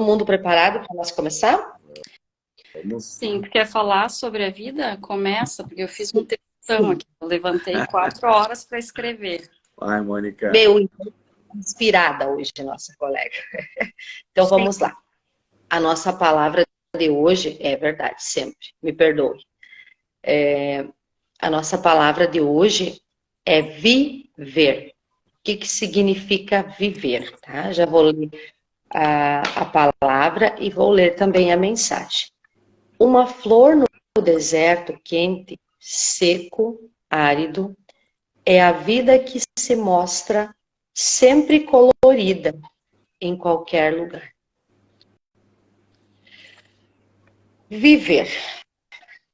mundo preparado para nós começar? Sim, tu quer falar sobre a vida? Começa, porque eu fiz um textão aqui. Eu levantei 4 horas para escrever. Ai, Mônica. Meu, inspirada hoje, nossa colega. Então vamos lá. A nossa palavra de hoje é verdade, sempre. Me perdoe. A nossa palavra de hoje é viver. O que significa viver? Tá? Já vou ler a palavra e vou ler também a mensagem. Uma flor no deserto quente, seco, árido, é a vida que se mostra sempre colorida em qualquer lugar. Viver.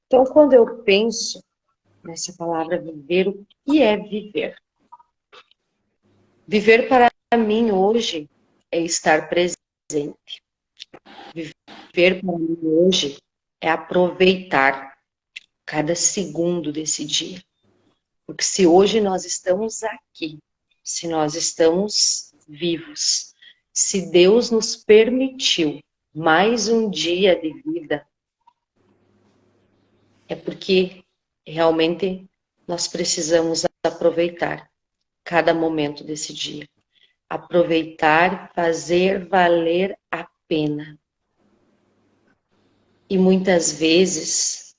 Então, quando eu penso nessa palavra viver, o que é viver? Viver para mim hoje é estar presente. Viver para mim hoje é aproveitar cada segundo desse dia. Porque se hoje nós estamos aqui, se nós estamos vivos, se Deus nos permitiu mais um dia de vida, é porque realmente nós precisamos aproveitar cada momento desse dia. Aproveitar, fazer valer a pena. E muitas vezes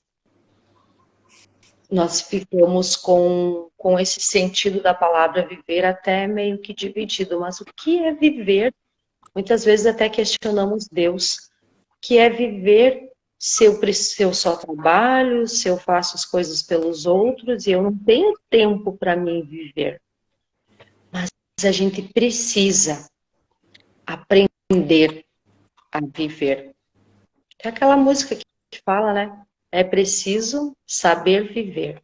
nós ficamos com esse sentido da palavra viver até meio que dividido. Mas o que é viver? Muitas vezes até questionamos Deus. O que é viver se eu só trabalho, se eu faço as coisas pelos outros e eu não tenho tempo para mim viver? Mas a gente precisa aprender a viver. É aquela música que fala, né? É preciso saber viver.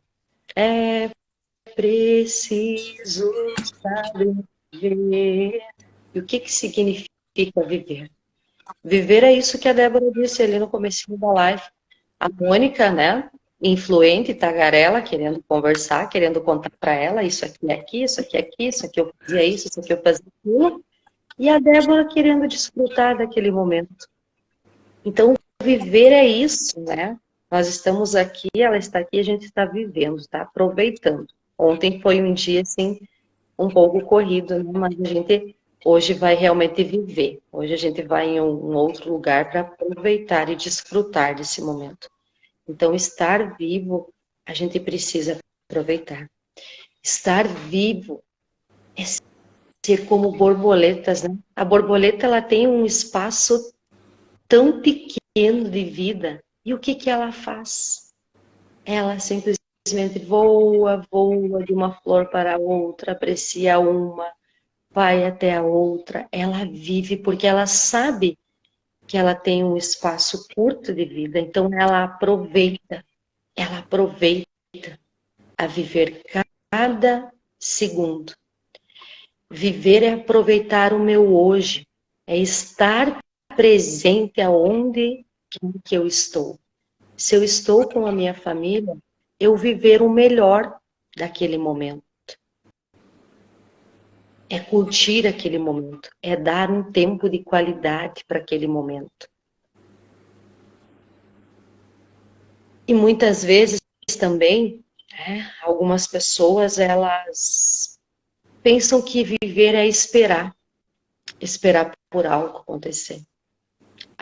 É preciso saber viver. E o que significa viver? Viver é isso que a Débora disse ali no comecinho da live. A Mônica, né? Influente, tagarela, querendo conversar, querendo contar para ela isso aqui é aqui, isso aqui é aqui, isso aqui eu fazia isso aqui eu fazia aquilo. E a Débora querendo desfrutar daquele momento. Então, viver é isso, né? Nós estamos aqui, ela está aqui, a gente está vivendo, está aproveitando. Ontem foi um dia, assim, um pouco corrido, né? Mas a gente hoje vai realmente viver. Hoje a gente vai em um outro lugar para aproveitar e desfrutar desse momento. Então, estar vivo, a gente precisa aproveitar. Estar vivo é ser como borboletas, né? A borboleta, ela tem um espaço tão pequeno de vida. E o que ela faz? Ela simplesmente voa, voa de uma flor para outra, aprecia uma, vai até a outra. Ela vive porque ela sabe que ela tem um espaço curto de vida. Então ela aproveita a viver cada segundo. Viver é aproveitar o meu hoje, é estar presente aonde que eu estou. Se eu estou com a minha família, eu viver o melhor daquele momento. É curtir aquele momento, é dar um tempo de qualidade para aquele momento. E muitas vezes também, algumas pessoas, elas pensam que viver é esperar por algo acontecer.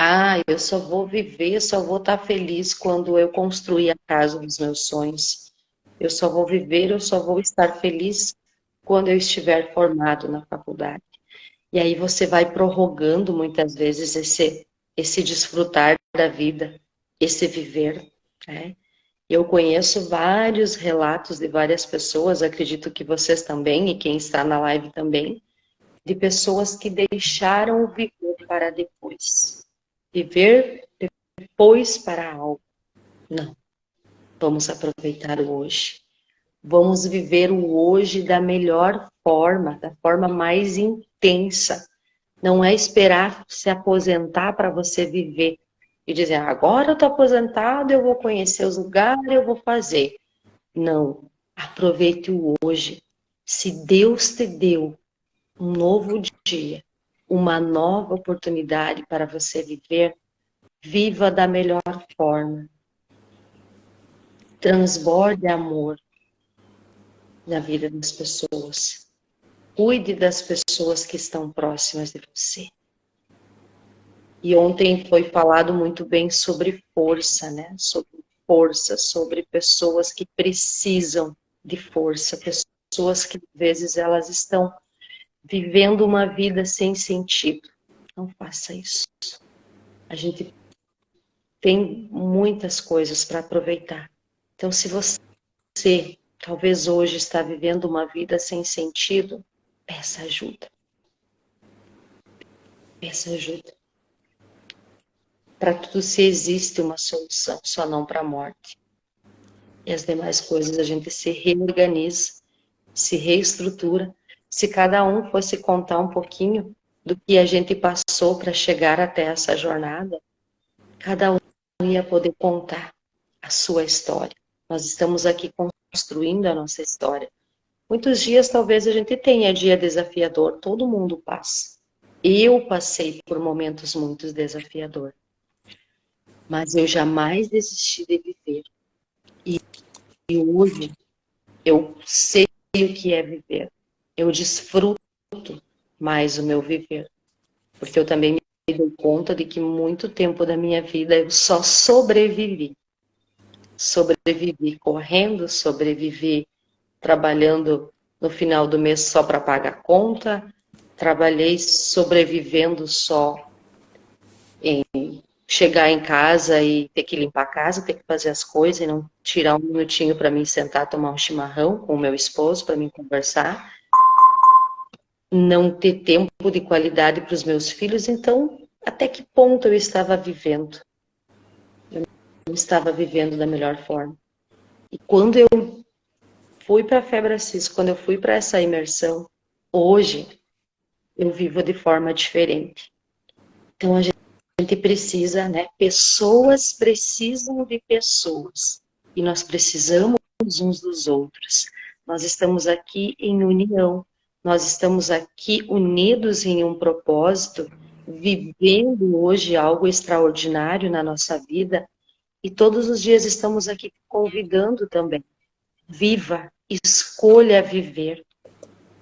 Ah, eu só vou viver, só vou estar feliz quando eu construir a casa dos meus sonhos. Eu só vou viver, eu só vou estar feliz quando eu estiver formado na faculdade. E aí você vai prorrogando muitas vezes esse desfrutar da vida, esse viver, né? Eu conheço vários relatos de várias pessoas, acredito que vocês também, e quem está na live também, de pessoas que deixaram o viver para depois. Viver depois para algo. Não. Vamos aproveitar o hoje. Vamos viver o hoje da melhor forma, da forma mais intensa. Não é esperar se aposentar para você viver e dizer, agora eu estou aposentado, eu vou conhecer os lugares, eu vou fazer. Não. Aproveite o hoje. Se Deus te deu um novo dia, uma nova oportunidade para você viver, viva da melhor forma. Transborde amor na vida das pessoas. Cuide das pessoas que estão próximas de você. E ontem foi falado muito bem sobre força, né? Sobre força, sobre pessoas que precisam de força, pessoas que às vezes elas estão vivendo uma vida sem sentido. Não faça isso. A gente tem muitas coisas para aproveitar. Então, se você talvez hoje está vivendo uma vida sem sentido, peça ajuda. Peça ajuda. Para tudo se existe uma solução, só não para a morte. E as demais coisas a gente se reorganiza, se reestrutura. Se cada um fosse contar um pouquinho do que a gente passou para chegar até essa jornada, cada um ia poder contar a sua história. Nós estamos aqui construindo a nossa história. Muitos dias talvez a gente tenha dia desafiador, todo mundo passa. Eu passei por momentos muito desafiadores. Mas eu jamais desisti de viver. E hoje eu sei o que é viver. Eu desfruto mais o meu viver. Porque eu também me dou conta de que muito tempo da minha vida eu só sobrevivi. Sobrevivi correndo, sobrevivi trabalhando no final do mês só para pagar a conta. Trabalhei sobrevivendo só em chegar em casa e ter que limpar a casa, ter que fazer as coisas e não tirar um minutinho para mim sentar, tomar um chimarrão com o meu esposo para mim conversar, não ter tempo de qualidade para os meus filhos. Então, até que ponto eu estava vivendo? Eu não estava vivendo da melhor forma. E quando eu fui para a Febre Assis, quando eu fui para essa imersão, hoje eu vivo de forma diferente. Então, a gente precisa, né? Pessoas precisam de pessoas. E nós precisamos uns dos outros. Nós estamos aqui em união. Nós estamos aqui unidos em um propósito, vivendo hoje algo extraordinário na nossa vida. E todos os dias estamos aqui convidando também. Viva, escolha viver.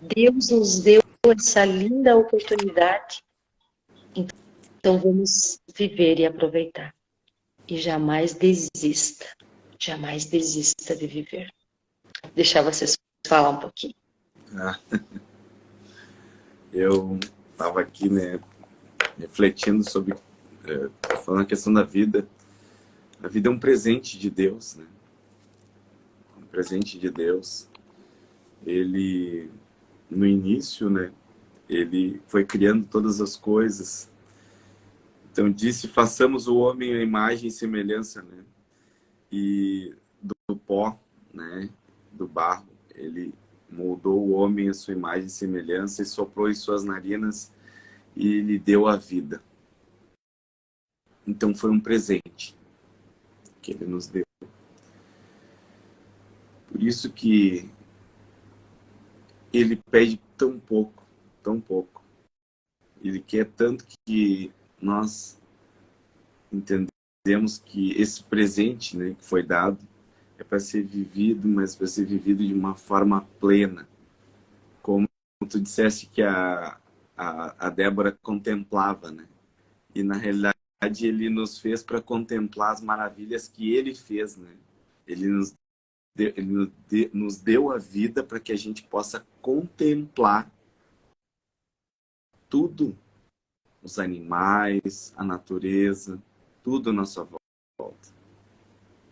Deus nos deu essa linda oportunidade. Então vamos viver e aproveitar. E jamais desista. Jamais desista de viver. Vou deixar vocês falar um pouquinho. Eu estava aqui, né, refletindo sobre, falando a questão da vida. A vida é um presente de Deus, né? Um presente de Deus. Ele, no início, né, ele foi criando todas as coisas. Então disse, façamos o homem à imagem e semelhança, né? E do pó, né, do barro, ele moldou o homem à sua imagem e semelhança e soprou em suas narinas e lhe deu a vida. Então foi um presente que ele nos deu. Por isso que ele pede tão pouco, tão pouco. Ele quer tanto que nós entendemos que esse presente, né, que foi dado é para ser vivido, mas para ser vivido de uma forma plena. Como tu disseste que a Débora contemplava, né? E na realidade ele nos fez para contemplar as maravilhas que ele fez, né? Ele nos deu a vida para que a gente possa contemplar tudo, os animais, a natureza, tudo à nossa volta.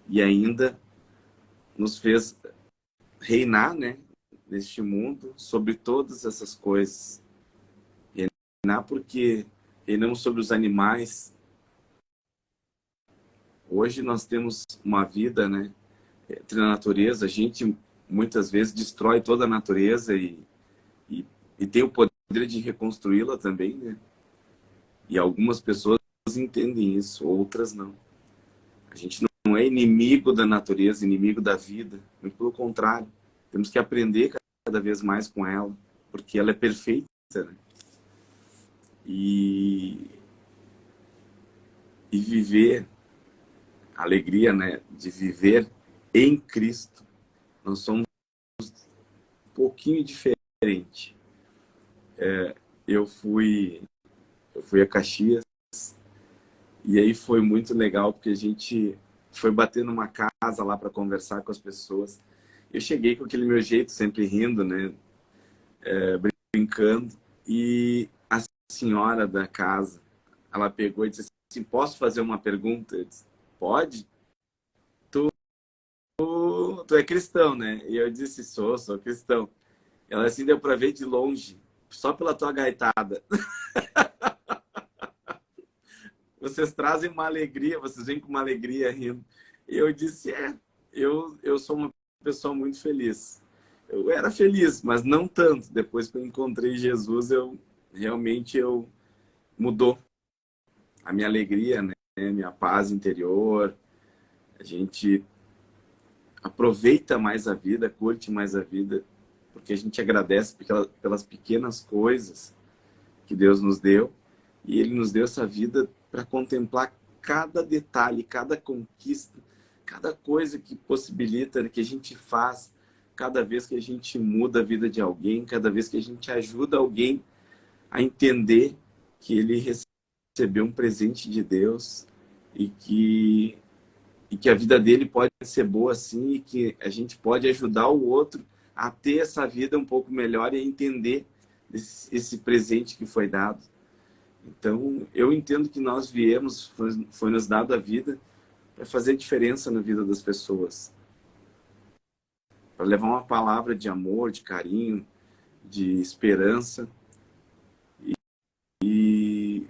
E ainda nos fez reinar, né, neste mundo sobre todas essas coisas. Reinar porque reinamos sobre os animais. Hoje nós temos uma vida, né, entre a natureza. A gente muitas vezes destrói toda a natureza e tem o poder de reconstruí-la também, né? E algumas pessoas entendem isso, outras não. A gente não é inimigo da natureza, inimigo da vida. Muito pelo contrário. Temos que aprender cada vez mais com ela, porque ela é perfeita, né? e viver a alegria, né, de viver em Cristo. Nós somos um pouquinho diferente. Eu fui a Caxias e aí foi muito legal porque a gente foi bater numa casa lá para conversar com as pessoas. Eu cheguei com aquele meu jeito, sempre rindo, né, brincando, e a senhora da casa, ela pegou e disse assim: posso fazer uma pergunta? Eu disse: pode. Tu é cristão, né? E eu disse: sou cristão. Ela assim, deu para ver de longe, só pela tua gaitada. Vocês trazem uma alegria, vocês vêm com uma alegria rindo. E eu disse: eu sou uma pessoa muito feliz. Eu era feliz, mas não tanto. Depois que eu encontrei Jesus, realmente mudou a minha alegria, né? Minha paz interior. A gente aproveita mais a vida, curte mais a vida, porque a gente agradece pelas pequenas coisas que Deus nos deu, e Ele nos deu essa vida para contemplar cada detalhe, cada conquista, cada coisa que possibilita, que a gente faz, cada vez que a gente muda a vida de alguém, cada vez que a gente ajuda alguém a entender que ele recebeu um presente de Deus e que a vida dele pode ser boa assim, e que a gente pode ajudar o outro a ter essa vida um pouco melhor e a entender esse presente que foi dado. Então, eu entendo que nós viemos, foi nos dado a vida para fazer diferença na vida das pessoas, para levar uma palavra de amor, de carinho, de esperança. E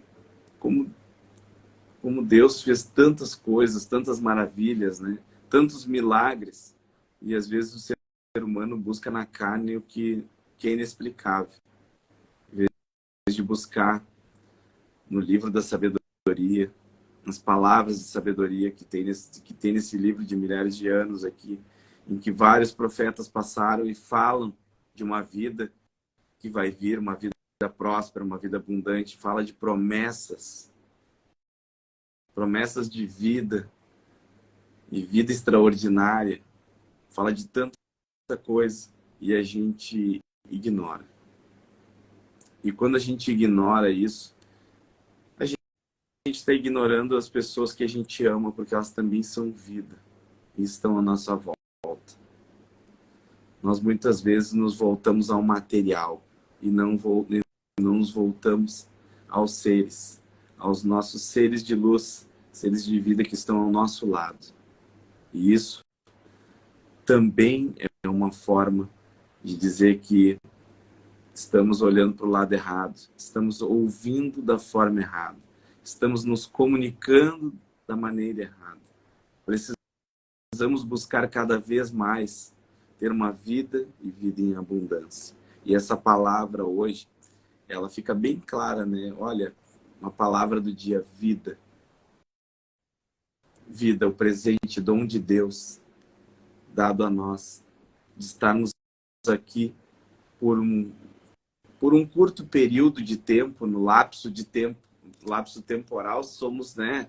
como Deus fez tantas coisas, tantas maravilhas, né? Tantos milagres, e às vezes o ser humano busca na carne o que é inexplicável, em vez de buscar no livro da sabedoria, nas palavras de sabedoria que tem nesse livro de milhares de anos aqui, em que vários profetas passaram e falam de uma vida que vai vir, uma vida próspera, uma vida abundante, fala de promessas de vida e vida extraordinária, fala de tanta coisa, e a gente ignora. E quando a gente ignora isso, a gente está ignorando as pessoas que a gente ama, porque elas também são vida e estão à nossa volta. Nós muitas vezes nos voltamos ao material e não nos voltamos aos seres, aos nossos seres de luz, seres de vida que estão ao nosso lado. E isso também é uma forma de dizer que estamos olhando para o lado errado, estamos ouvindo da forma errada, estamos nos comunicando da maneira errada. Precisamos buscar cada vez mais ter uma vida e vida em abundância. E essa palavra hoje, ela fica bem clara, né? Olha, uma palavra do dia: vida. Vida, o presente, dom de Deus, dado a nós, de estarmos aqui por um curto período de tempo, no lapso de tempo, lapso temporal, somos, né,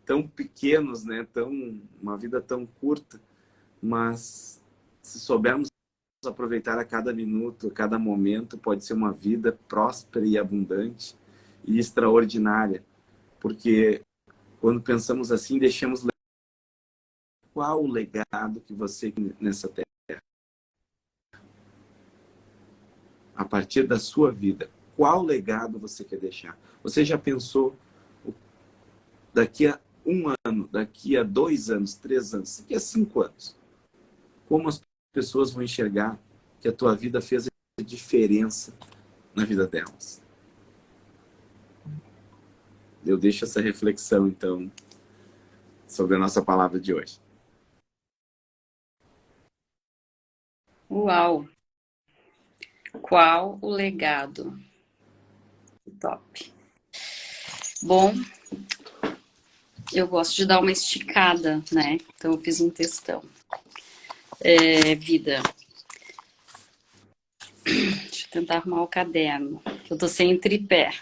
tão pequenos, né, uma vida tão curta, mas se soubermos aproveitar a cada minuto, a cada momento, pode ser uma vida próspera e abundante e extraordinária, porque quando pensamos assim, deixamos qual o legado que você tem nessa terra? A partir da sua vida, qual legado você quer deixar? Você já pensou daqui a 1 ano, daqui a 2 anos, 3 anos, daqui a 5 anos, como as pessoas vão enxergar que a tua vida fez a diferença na vida delas? Eu deixo essa reflexão, então, sobre a nossa palavra de hoje. Uau! Qual o legado? Top. Bom, eu gosto de dar uma esticada, né? Então eu fiz um textão. Vida. Deixa eu tentar arrumar o caderno. Eu tô sem tripé.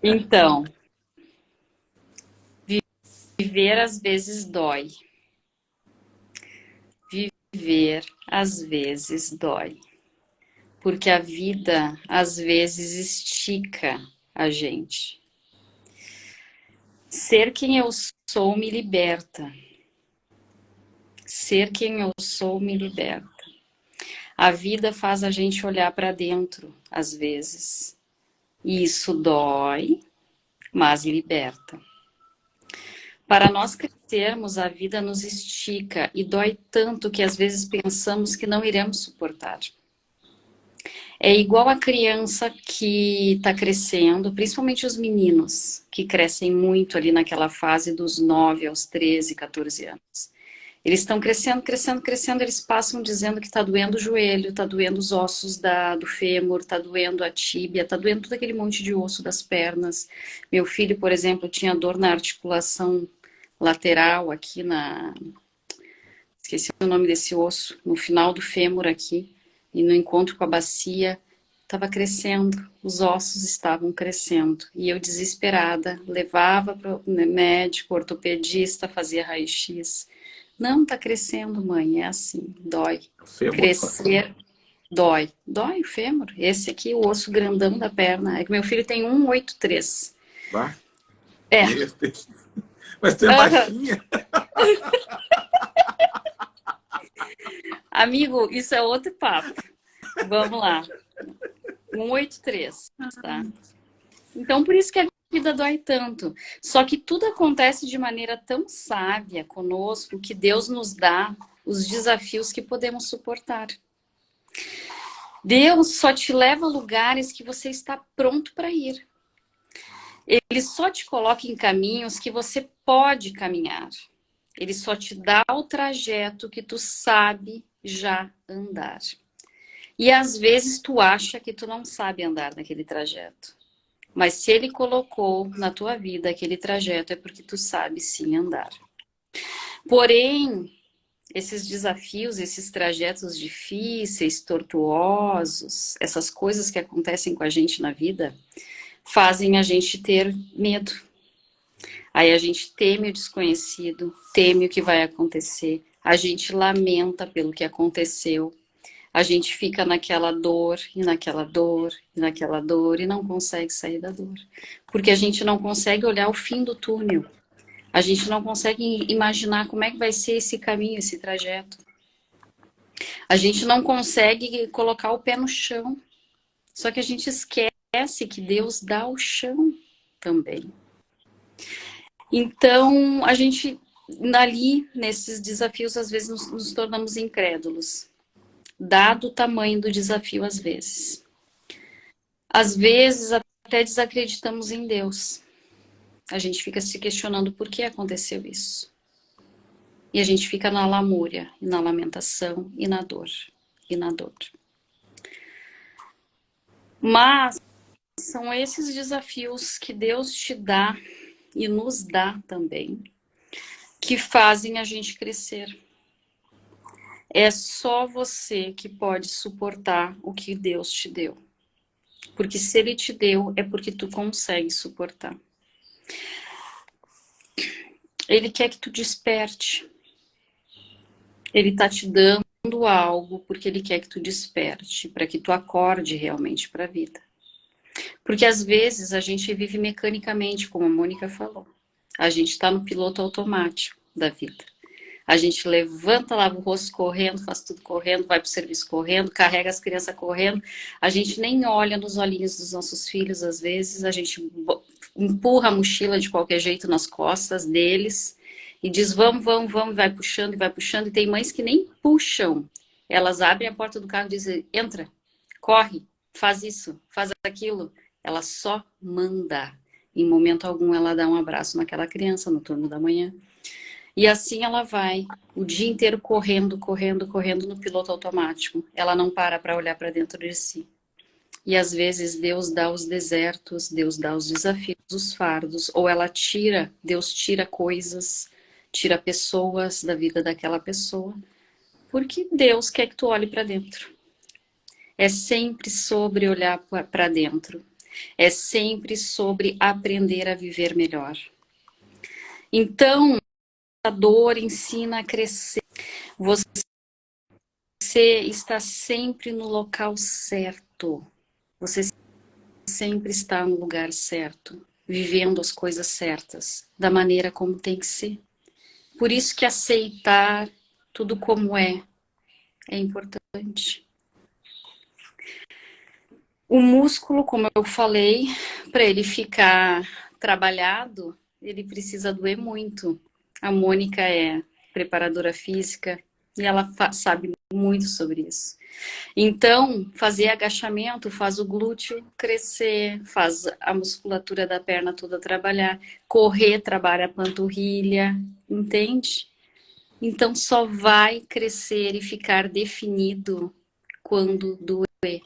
Então, viver às vezes dói. Viver às vezes dói. Porque a vida às vezes estica a gente. Ser quem eu sou me liberta. Ser quem eu sou me liberta. A vida faz a gente olhar para dentro, às vezes. E isso dói, mas liberta. Para nós crescermos, a vida nos estica e dói tanto que às vezes pensamos que não iremos suportar. É igual a criança que está crescendo, principalmente os meninos, que crescem muito ali naquela fase dos 9 aos 13, 14 anos. Eles estão crescendo, crescendo, crescendo, eles passam dizendo que está doendo o joelho, está doendo os ossos do fêmur, está doendo a tíbia, está doendo todo aquele monte de osso das pernas. Meu filho, por exemplo, tinha dor na articulação lateral aqui esqueci o nome desse osso, no final do fêmur aqui, e no encontro com a bacia, estava crescendo, os ossos estavam crescendo. E eu, desesperada, levava para o médico, ortopedista, fazia raio-x. Não tá crescendo, mãe, é assim, dói. Crescer dói. Dói o fêmur. Esse aqui, o osso grandão da perna. É que meu filho tem 1,83. Bah. É. Mas tu é baixinha. Amigo, isso é outro papo. Vamos lá. 1,83, tá? Então, por isso que a vida dói tanto. Só que tudo acontece de maneira tão sábia conosco que Deus nos dá os desafios que podemos suportar. Deus só te leva a lugares que você está pronto para ir. Ele só te coloca em caminhos que você pode caminhar. Ele só te dá o trajeto que tu sabe já andar. E às vezes tu acha que tu não sabe andar naquele trajeto. Mas se ele colocou na tua vida aquele trajeto, é porque tu sabe sim andar. Porém, esses desafios, esses trajetos difíceis, tortuosos, essas coisas que acontecem com a gente na vida, fazem a gente ter medo. Aí a gente teme o desconhecido, teme o que vai acontecer, a gente lamenta pelo que aconteceu, a gente fica naquela dor, e naquela dor, e naquela dor, e não consegue sair da dor. Porque a gente não consegue olhar o fim do túnel. A gente não consegue imaginar como é que vai ser esse caminho, esse trajeto. A gente não consegue colocar o pé no chão. Só que a gente esquece que Deus dá o chão também. Então, a gente, ali, nesses desafios, às vezes nos tornamos incrédulos. Dado o tamanho do desafio, às vezes. Às vezes, até desacreditamos em Deus. A gente fica se questionando por que aconteceu isso. E a gente fica na lamúria, e na lamentação, e na dor, e na dor. Mas são esses desafios que Deus te dá, e nos dá também, que fazem a gente crescer. É só você que pode suportar o que Deus te deu. Porque se Ele te deu, é porque tu consegue suportar. Ele quer que tu desperte. Ele está te dando algo porque Ele quer que tu desperte, para que tu acorde realmente para a vida. Porque às vezes a gente vive mecanicamente, como a Mônica falou. A gente está no piloto automático da vida. A gente levanta, lava o rosto correndo, faz tudo correndo, vai para o serviço correndo, carrega as crianças correndo. A gente nem olha nos olhinhos dos nossos filhos, às vezes. A gente empurra a mochila de qualquer jeito nas costas deles e diz vamos, vamos, vamos, vai puxando e vai puxando. E tem mães que nem puxam. Elas abrem a porta do carro e dizem, entra, corre, faz isso, faz aquilo. Ela só manda. Em momento algum ela dá um abraço naquela criança no turno da manhã. E assim ela vai o dia inteiro correndo, correndo, correndo no piloto automático. Ela não para olhar para dentro de si. E às vezes Deus dá os desertos, Deus dá os desafios, os fardos, ou Deus tira coisas, tira pessoas da vida daquela pessoa, porque Deus quer que tu olhe para dentro. É sempre sobre olhar para dentro. É sempre sobre aprender a viver melhor. Então, a dor ensina a crescer. Você está sempre no local certo. Você sempre está no lugar certo, vivendo as coisas certas, da maneira como tem que ser. Por isso que aceitar tudo como é importante. O músculo, como eu falei, para ele ficar trabalhado, ele precisa doer muito. A Mônica é preparadora física e ela sabe muito sobre isso. Então, fazer agachamento faz o glúteo crescer, faz a musculatura da perna toda trabalhar, correr trabalha a panturrilha, entende? Então, só vai crescer e ficar definido quando doer.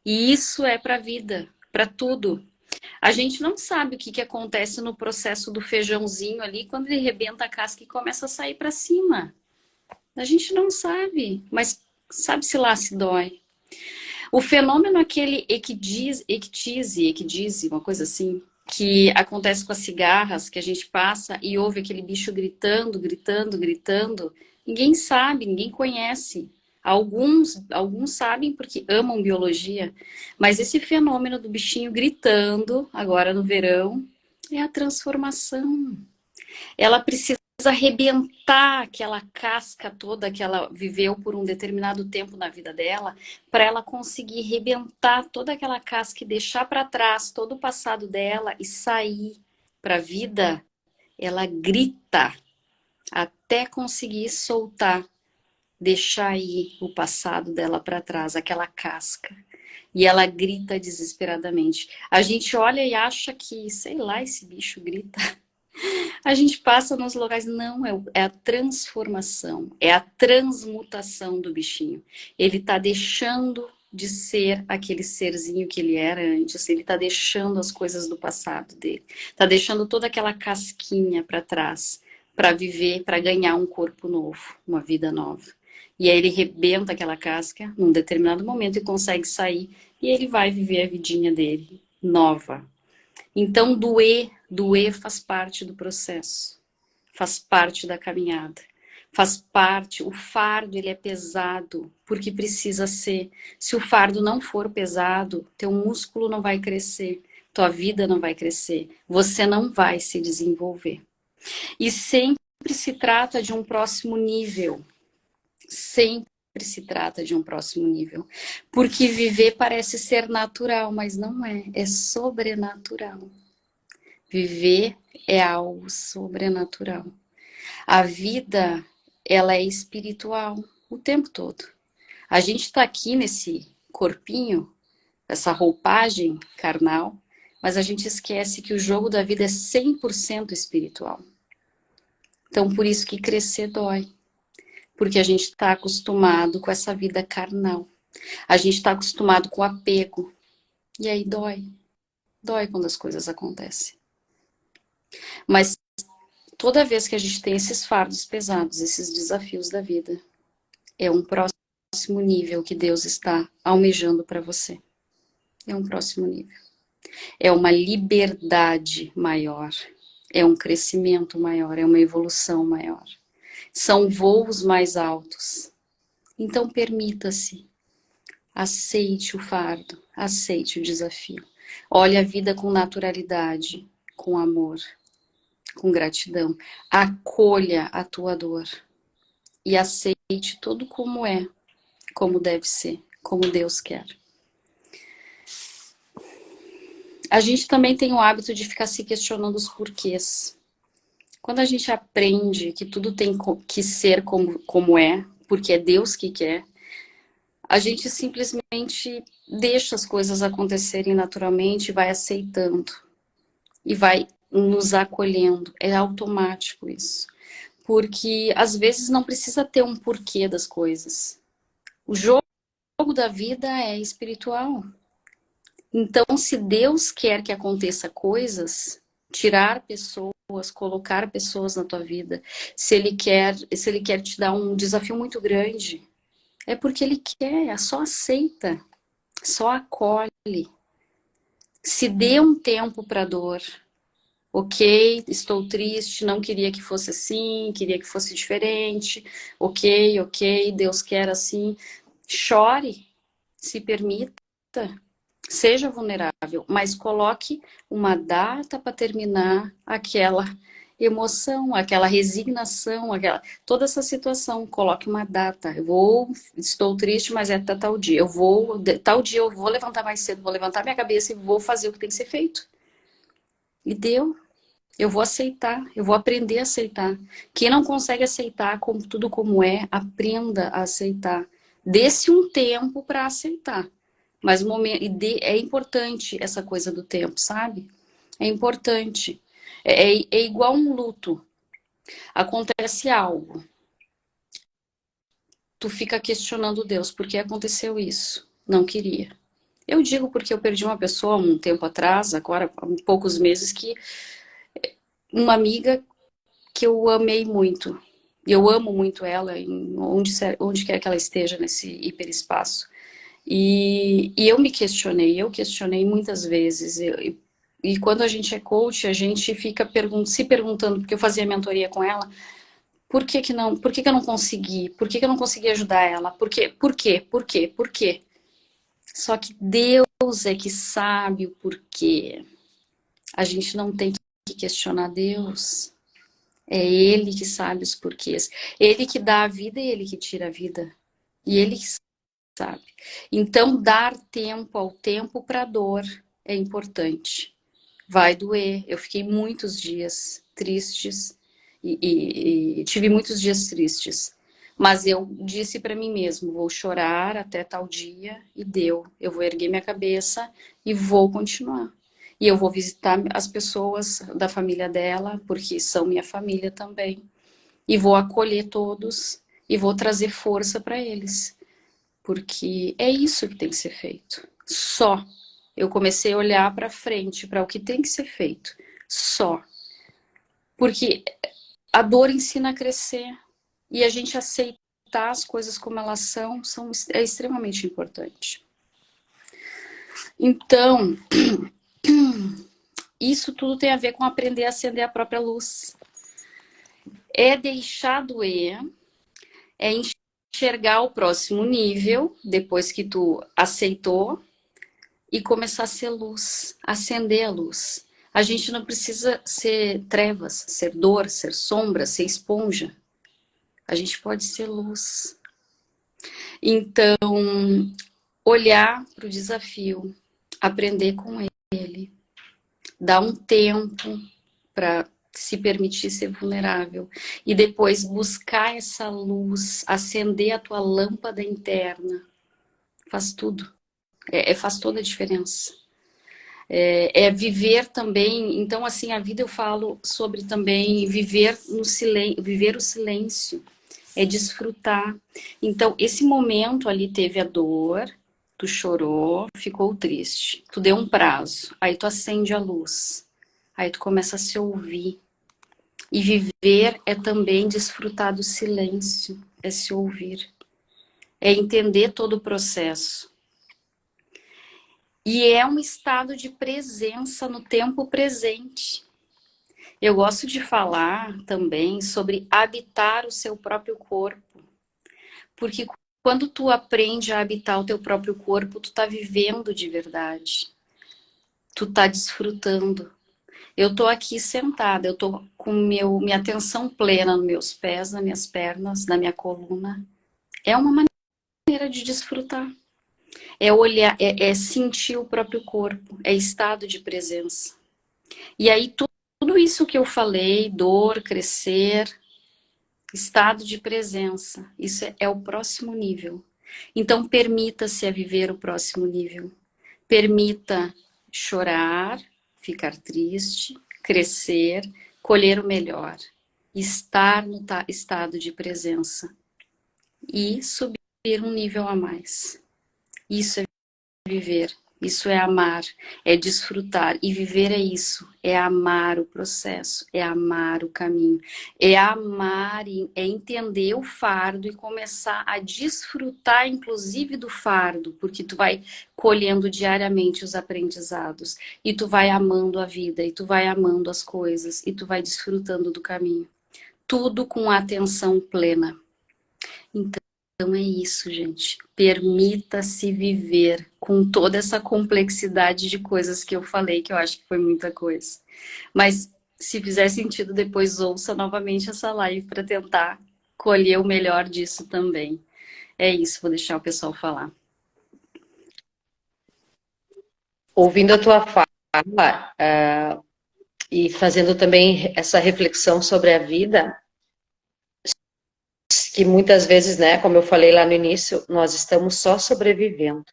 E isso é para a vida, para tudo. A gente não sabe o que acontece no processo do feijãozinho ali, quando ele rebenta a casca e começa a sair para cima. A gente não sabe, mas sabe-se lá se dói. O fenômeno aquele ectise, uma coisa assim, que acontece com as cigarras, que a gente passa e ouve aquele bicho gritando, gritando, gritando, ninguém sabe, ninguém conhece. Alguns sabem porque amam biologia, mas esse fenômeno do bichinho gritando, agora no verão, é a transformação. Ela precisa arrebentar aquela casca toda que ela viveu por um determinado tempo na vida dela, para ela conseguir arrebentar toda aquela casca e deixar para trás todo o passado dela e sair para a vida. Ela grita até conseguir soltar, deixar aí o passado dela para trás, aquela casca. E ela grita desesperadamente. A gente olha e acha que, sei lá, esse bicho grita. A gente passa nos locais, não, é a transformação, é a transmutação do bichinho. Ele está deixando de ser aquele serzinho que ele era antes, ele está deixando as coisas do passado dele, está deixando toda aquela casquinha para trás, para viver, para ganhar um corpo novo, uma vida nova. E aí ele rebenta aquela casca num determinado momento e consegue sair, e ele vai viver a vidinha dele, nova. Então, doer faz parte do processo, faz parte da caminhada, faz parte, o fardo ele é pesado, porque precisa ser. Se o fardo não for pesado, teu músculo não vai crescer, tua vida não vai crescer, você não vai se desenvolver. E sempre se trata de um próximo nível, sempre se trata de um próximo nível, porque viver parece ser natural, mas não é sobrenatural. Viver é algo sobrenatural. A vida, ela é espiritual o tempo todo. A gente está aqui nesse corpinho, essa roupagem carnal, mas a gente esquece que o jogo da vida é 100% espiritual. Então, por isso que crescer dói. Porque a gente está acostumado com essa vida carnal. A gente está acostumado com o apego. E aí dói. Dói quando as coisas acontecem. Mas toda vez que a gente tem esses fardos pesados, esses desafios da vida, é um próximo nível que Deus está almejando para você. É um próximo nível. É uma liberdade maior. É um crescimento maior. É uma evolução maior. São voos mais altos. Então permita-se. Aceite o fardo. Aceite o desafio. Olhe a vida com naturalidade, com amor, com gratidão. Acolha a tua dor. E aceite tudo como é, como deve ser, como Deus quer. A gente também tem o hábito de ficar se questionando os porquês. Quando a gente aprende que tudo tem que ser como é, porque é Deus que quer, a gente simplesmente deixa as coisas acontecerem naturalmente e vai aceitando. E vai nos acolhendo. É automático isso. Porque às vezes não precisa ter um porquê das coisas. O jogo da vida é espiritual. Então, se Deus quer que aconteça coisas, tirar pessoas, colocar pessoas na tua vida, se ele quer te dar um desafio muito grande, É porque ele quer, só aceita, só acolhe. Se dê um tempo para a dor. Ok, estou triste, não queria que fosse assim, queria que fosse diferente. Ok, ok, Deus quer assim. Chore, se permita, seja vulnerável, mas coloque uma data para terminar aquela emoção, aquela resignação, toda essa situação. Coloque uma data. Estou triste, mas é até tal dia. Tal dia eu vou levantar mais cedo, vou levantar minha cabeça e vou fazer o que tem que ser feito. E deu. Eu vou aceitar, eu vou aprender a aceitar. Quem não consegue aceitar como tudo como é, aprenda a aceitar. Dê-se um tempo para aceitar. Mas o momento, é importante essa coisa do tempo, sabe? É importante. É igual um luto. Acontece algo. Tu fica questionando Deus, por que aconteceu isso? Não queria. Eu digo porque eu perdi uma pessoa um tempo atrás, agora há poucos meses, que uma amiga que eu amei muito. E eu amo muito ela, onde quer que ela esteja nesse hiperespaço. Eu questionei muitas vezes. E quando a gente é coach, a gente fica se perguntando, porque eu fazia mentoria com ela, por que que eu não consegui? Por que que eu não consegui ajudar ela? Por quê? Por quê? Por quê? Por quê? Só que Deus é que sabe o porquê. A gente não tem que questionar Deus. É Ele que sabe os porquês. Ele que dá a vida e Ele que tira a vida. E Ele que sabe. Então, dar tempo ao tempo para a dor é importante. Vai doer. Eu fiquei muitos dias tristes e tive muitos dias tristes. Mas eu disse para mim mesmo, vou chorar até tal dia e deu. Eu vou erguer minha cabeça e vou continuar. E eu vou visitar as pessoas da família dela, porque são minha família também. E vou acolher todos e vou trazer força para eles. Porque é isso que tem que ser feito. Só. Eu comecei a olhar para frente, para o que tem que ser feito. Só. Porque a dor ensina a crescer. E a gente aceitar as coisas como elas é extremamente importante. Então, isso tudo tem a ver com aprender a acender a própria luz. É deixar doer, é enxergar o próximo nível, depois que tu aceitou, e começar a ser luz, acender a luz. A gente não precisa ser trevas, ser dor, ser sombra, ser esponja. A gente pode ser luz. Então, olhar para o desafio, aprender com ele, dar um tempo para se permitir ser vulnerável e depois buscar essa luz, acender a tua lâmpada interna, faz tudo, faz toda a diferença. É viver também, então assim, a vida eu falo sobre também viver no silêncio, viver o silêncio, é desfrutar. Então, esse momento ali teve a dor, tu chorou, ficou triste, tu deu um prazo, aí tu acende a luz, aí tu começa a se ouvir. E viver é também desfrutar do silêncio, é se ouvir, é entender todo o processo. E é um estado de presença no tempo presente. Eu gosto de falar também sobre habitar o seu próprio corpo. Porque quando tu aprende a habitar o teu próprio corpo, tu tá vivendo de verdade. Tu tá desfrutando. Eu tô aqui sentada, eu tô com minha atenção plena nos meus pés, nas minhas pernas, na minha coluna. É uma maneira de desfrutar. É olhar, é sentir o próprio corpo, é estado de presença. E aí tudo isso que eu falei, dor, crescer, estado de presença, isso é o próximo nível. Então permita-se a viver o próximo nível. Permita chorar, ficar triste, crescer, colher o melhor, estar no estado de presença e subir um nível a mais. Isso é viver Isso é amar, é desfrutar. E viver é isso, é amar o processo, é amar o caminho, é amar, é entender o fardo e começar a desfrutar, inclusive, do fardo, porque tu vai colhendo diariamente os aprendizados, e tu vai amando a vida, e tu vai amando as coisas, e tu vai desfrutando do caminho. Tudo com atenção plena. Então é isso, gente. Permita-se viver com toda essa complexidade de coisas que eu falei, que eu acho que foi muita coisa. Mas se fizer sentido, depois ouça novamente essa live para tentar colher o melhor disso também. É isso, vou deixar o pessoal falar. Ouvindo a tua fala, e fazendo também essa reflexão sobre a vida, que muitas vezes, né, como eu falei lá no início, nós estamos só sobrevivendo.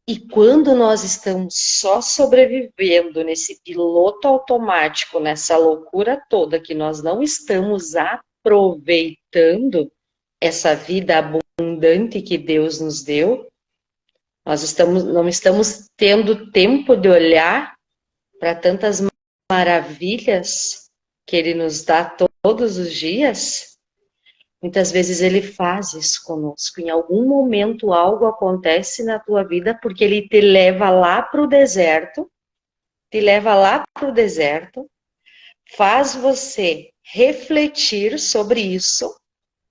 E quando nós estamos só sobrevivendo nesse piloto automático, nessa loucura toda, que nós não estamos aproveitando essa vida abundante que Deus nos deu, não estamos tendo tempo de olhar para tantas maravilhas que Ele nos dá todos os dias. Muitas vezes Ele faz isso conosco. Em algum momento algo acontece na tua vida porque Ele te leva lá para o deserto, faz você refletir sobre isso,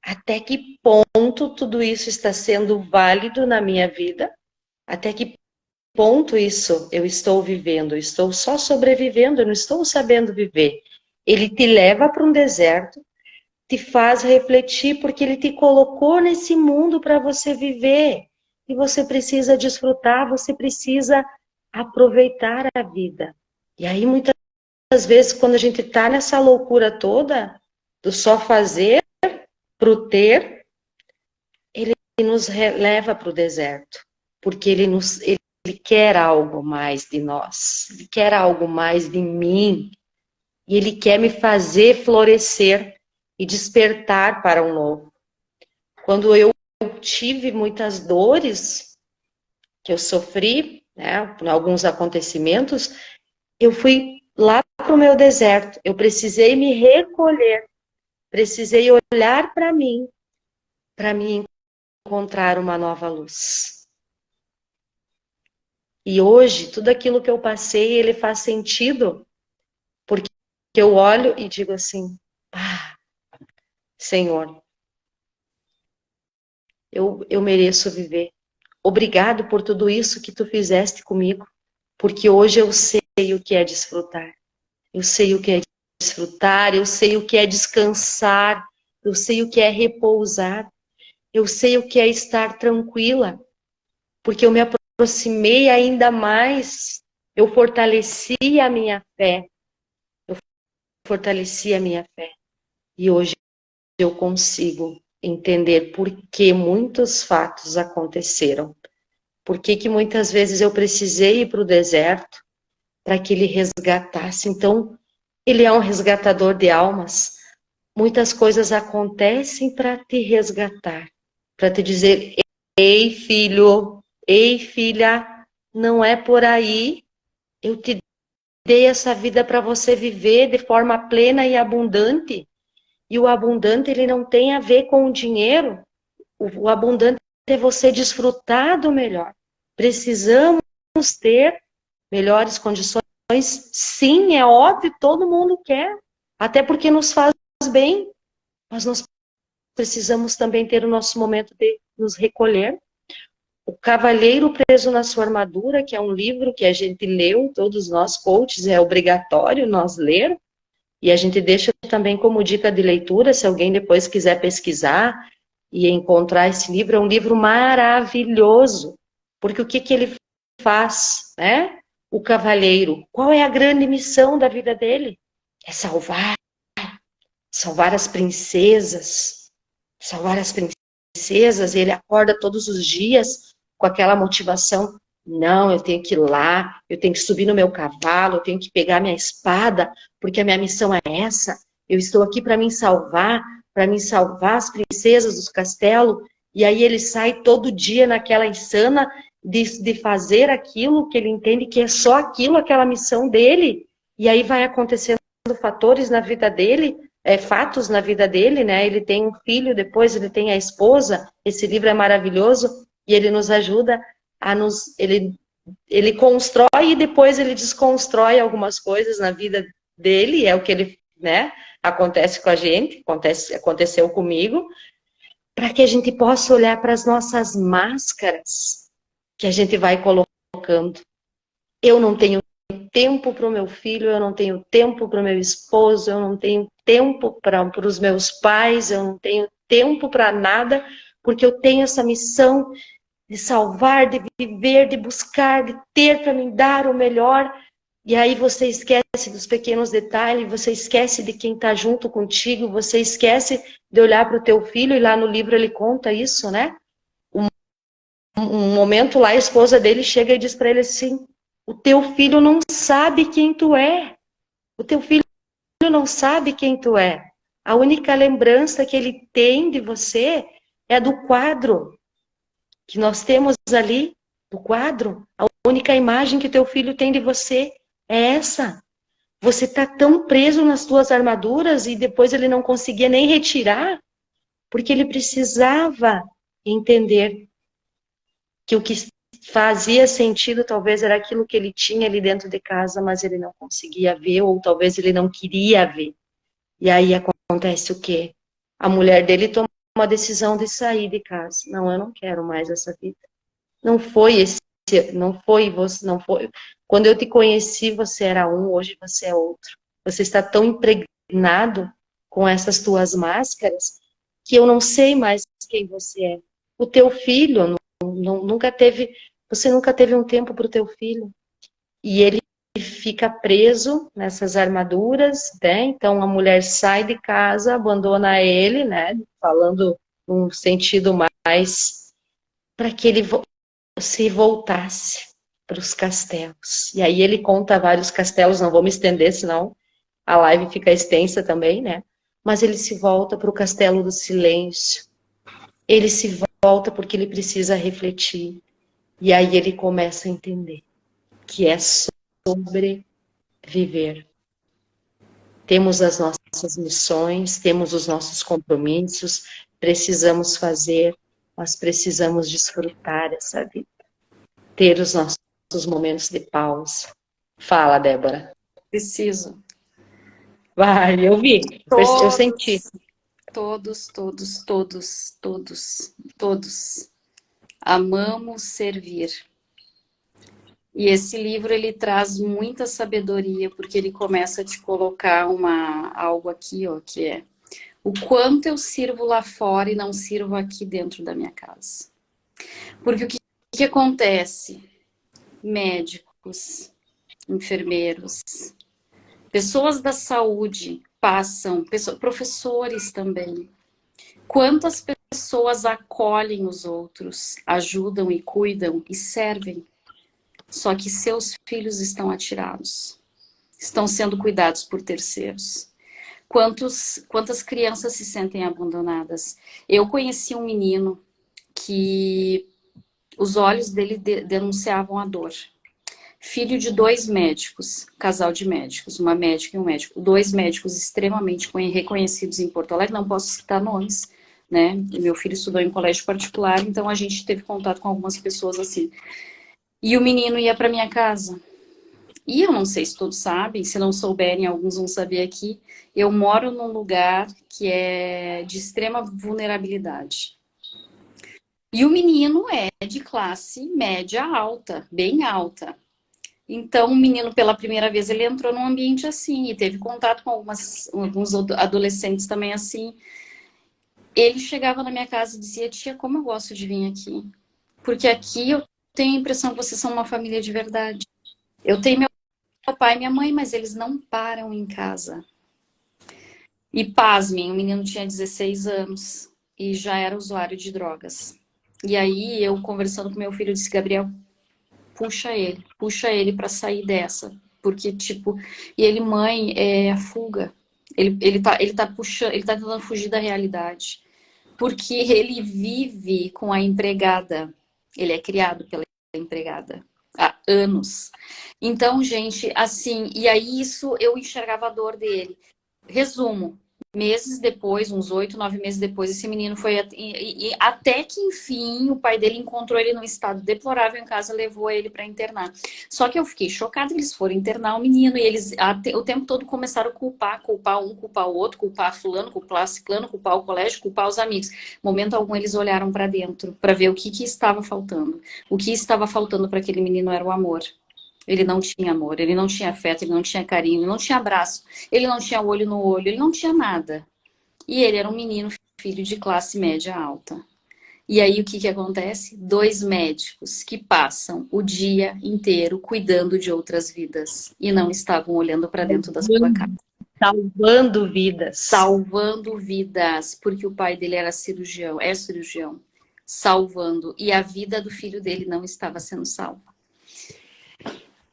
até que ponto tudo isso está sendo válido na minha vida, até que ponto isso eu estou vivendo, eu estou só sobrevivendo, eu não estou sabendo viver. Ele te leva para um deserto, te faz refletir, porque Ele te colocou nesse mundo para você viver. E você precisa desfrutar, você precisa aproveitar a vida. E aí, muitas vezes, quando a gente está nessa loucura toda, do só fazer, pro ter, Ele nos leva para o deserto. Porque Ele quer algo mais de nós. Ele quer algo mais de mim. E Ele quer me fazer florescer e despertar para um novo. Quando eu tive muitas dores que eu sofri, né, em alguns acontecimentos, eu fui lá para o meu deserto. Eu precisei me recolher, precisei olhar para mim encontrar uma nova luz. E hoje, tudo aquilo que eu passei, ele faz sentido, porque eu olho e digo assim, Senhor, eu mereço viver. Obrigado por tudo isso que tu fizeste comigo, porque hoje eu sei o que é desfrutar. Eu sei o que é desfrutar, eu sei o que é descansar, eu sei o que é repousar, eu sei o que é estar tranquila, porque eu me aproximei ainda mais, eu fortaleci a minha fé, e hoje eu consigo entender por que muitos fatos aconteceram. Por que muitas vezes eu precisei ir para o deserto para que Ele resgatasse. Então, Ele é um resgatador de almas. Muitas coisas acontecem para te resgatar, para te dizer, ei filho, ei filha, não é por aí. Eu te dei essa vida para você viver de forma plena e abundante. E o abundante, ele não tem a ver com o dinheiro. O abundante é você desfrutar do melhor. Precisamos ter melhores condições. Sim, é óbvio, todo mundo quer. Até porque nos faz bem. Mas nós precisamos também ter o nosso momento de nos recolher. O Cavaleiro Preso na Sua Armadura, que é um livro que a gente leu, todos nós coaches, é obrigatório nós ler. E a gente deixa também como dica de leitura, se alguém depois quiser pesquisar e encontrar esse livro, é um livro maravilhoso. Porque o que ele faz, né? O cavaleiro, qual é a grande missão da vida dele? É salvar as princesas, e ele acorda todos os dias com aquela motivação, não, eu tenho que ir lá, eu tenho que subir no meu cavalo, eu tenho que pegar minha espada, porque a minha missão é essa, eu estou aqui para me salvar as princesas do castelo, e aí ele sai todo dia naquela insana de fazer aquilo que ele entende que é só aquilo, aquela missão dele, e aí vai acontecendo fatores na vida dele, fatos na vida dele, né? Ele tem um filho, depois ele tem a esposa. Esse livro é maravilhoso e ele nos ajuda a ele constrói e depois ele desconstrói algumas coisas na vida dele, é o que ele, né? Acontece com a gente, aconteceu comigo, para que a gente possa olhar para as nossas máscaras que a gente vai colocando. Eu não tenho tempo para o meu filho, eu não tenho tempo para o meu esposo, eu não tenho tempo para os meus pais, eu não tenho tempo para nada, porque eu tenho essa missão de salvar, de viver, de buscar, de ter para me dar o melhor. E aí você esquece dos pequenos detalhes, você esquece de quem está junto contigo, você esquece de olhar para o teu filho, e lá no livro ele conta isso, né? Um momento lá, a esposa dele chega e diz para ele assim: o teu filho não sabe quem tu é. O teu filho não sabe quem tu é. A única lembrança que ele tem de você é do quadro que nós temos ali, do quadro. A única imagem que teu filho tem de você é essa. Você está tão preso nas tuas armaduras e depois ele não conseguia nem retirar, porque ele precisava entender que o que fazia sentido talvez era aquilo que ele tinha ali dentro de casa, mas ele não conseguia ver, ou talvez ele não queria ver. E aí acontece o quê? A mulher dele toma uma decisão de sair de casa. Não, eu não quero mais essa vida. Não foi esse, não foi você, não foi. Quando eu te conheci, você era um, hoje você é outro. Você está tão impregnado com essas tuas máscaras que eu não sei mais quem você é. O teu filho nunca teve, você nunca teve um tempo para o teu filho. E ele fica preso nessas armaduras, né? Então a mulher sai de casa, abandona ele, né? Falando num sentido mais para que ele se voltasse para os castelos. E aí ele conta vários castelos, não vou me estender, senão a live fica extensa também, né? Mas ele se volta para o castelo do silêncio. Ele se volta porque ele precisa refletir. E aí ele começa a entender que é sobre viver. Temos as nossas missões, temos os nossos compromissos, precisamos fazer, mas precisamos desfrutar essa vida. Ter os nossos momentos de pausa. Fala, Débora. Preciso. Vai, eu vi, eu senti. Todos amamos servir. E esse livro, ele traz muita sabedoria, porque ele começa a te colocar algo aqui, ó, que é o quanto eu sirvo lá fora e não sirvo aqui dentro da minha casa. Porque o que acontece? Médicos, enfermeiros, pessoas da saúde passam, professores também. Quantas pessoas acolhem os outros, ajudam e cuidam e servem? Só que seus filhos estão atirados, estão sendo cuidados por terceiros. Quantas crianças se sentem abandonadas? Eu conheci um menino que os olhos dele denunciavam a dor. Filho de 2 médicos, casal de médicos, uma médica e um médico. 2 médicos extremamente reconhecidos em Porto Alegre, não posso citar nomes, né? Meu filho estudou em colégio particular, então a gente teve contato com algumas pessoas assim. E o menino ia para minha casa. E eu não sei se todos sabem, se não souberem, alguns vão saber aqui, eu moro num lugar que é de extrema vulnerabilidade. E o menino é de classe média alta, bem alta. Então, o menino, pela primeira vez, ele entrou num ambiente assim, e teve contato com alguns adolescentes também assim. Ele chegava na minha casa e dizia: tia, como eu gosto de vir aqui. Porque aqui eu tenho a impressão que vocês são uma família de verdade. Eu tenho meu pai e minha mãe, mas eles não param em casa. E pasmem, o menino tinha 16 anos e já era usuário de drogas. E aí, eu conversando com meu filho, disse: Gabriel, puxa ele para sair dessa. Porque, tipo, e ele, mãe, é a fuga. Ele tá puxando, ele tá tentando fugir da realidade. Porque ele vive com a empregada. Ele é criado pela empregada. Há anos. Então, gente, assim, e aí isso eu enxergava a dor dele. Resumo, meses depois, uns 8, 9 meses depois, esse menino foi... E até que, enfim, o pai dele encontrou ele num estado deplorável em casa, levou ele para internar. Só que eu fiquei chocada que eles foram internar o menino e eles o tempo todo começaram a culpar um, culpar o outro, culpar fulano, culpar ciclano, culpar o colégio, culpar os amigos. Momento algum eles olharam para dentro para ver o que estava faltando. O que estava faltando para aquele menino era o amor. Ele não tinha amor, ele não tinha afeto, ele não tinha carinho, ele não tinha abraço, ele não tinha olho no olho, ele não tinha nada. E ele era um menino, filho de classe média alta. E aí o que acontece? 2 médicos que passam o dia inteiro cuidando de outras vidas e não estavam olhando para dentro da sua casa. Salvando vidas. Salvando vidas, porque o pai dele era cirurgião, é cirurgião, salvando. E a vida do filho dele não estava sendo salva.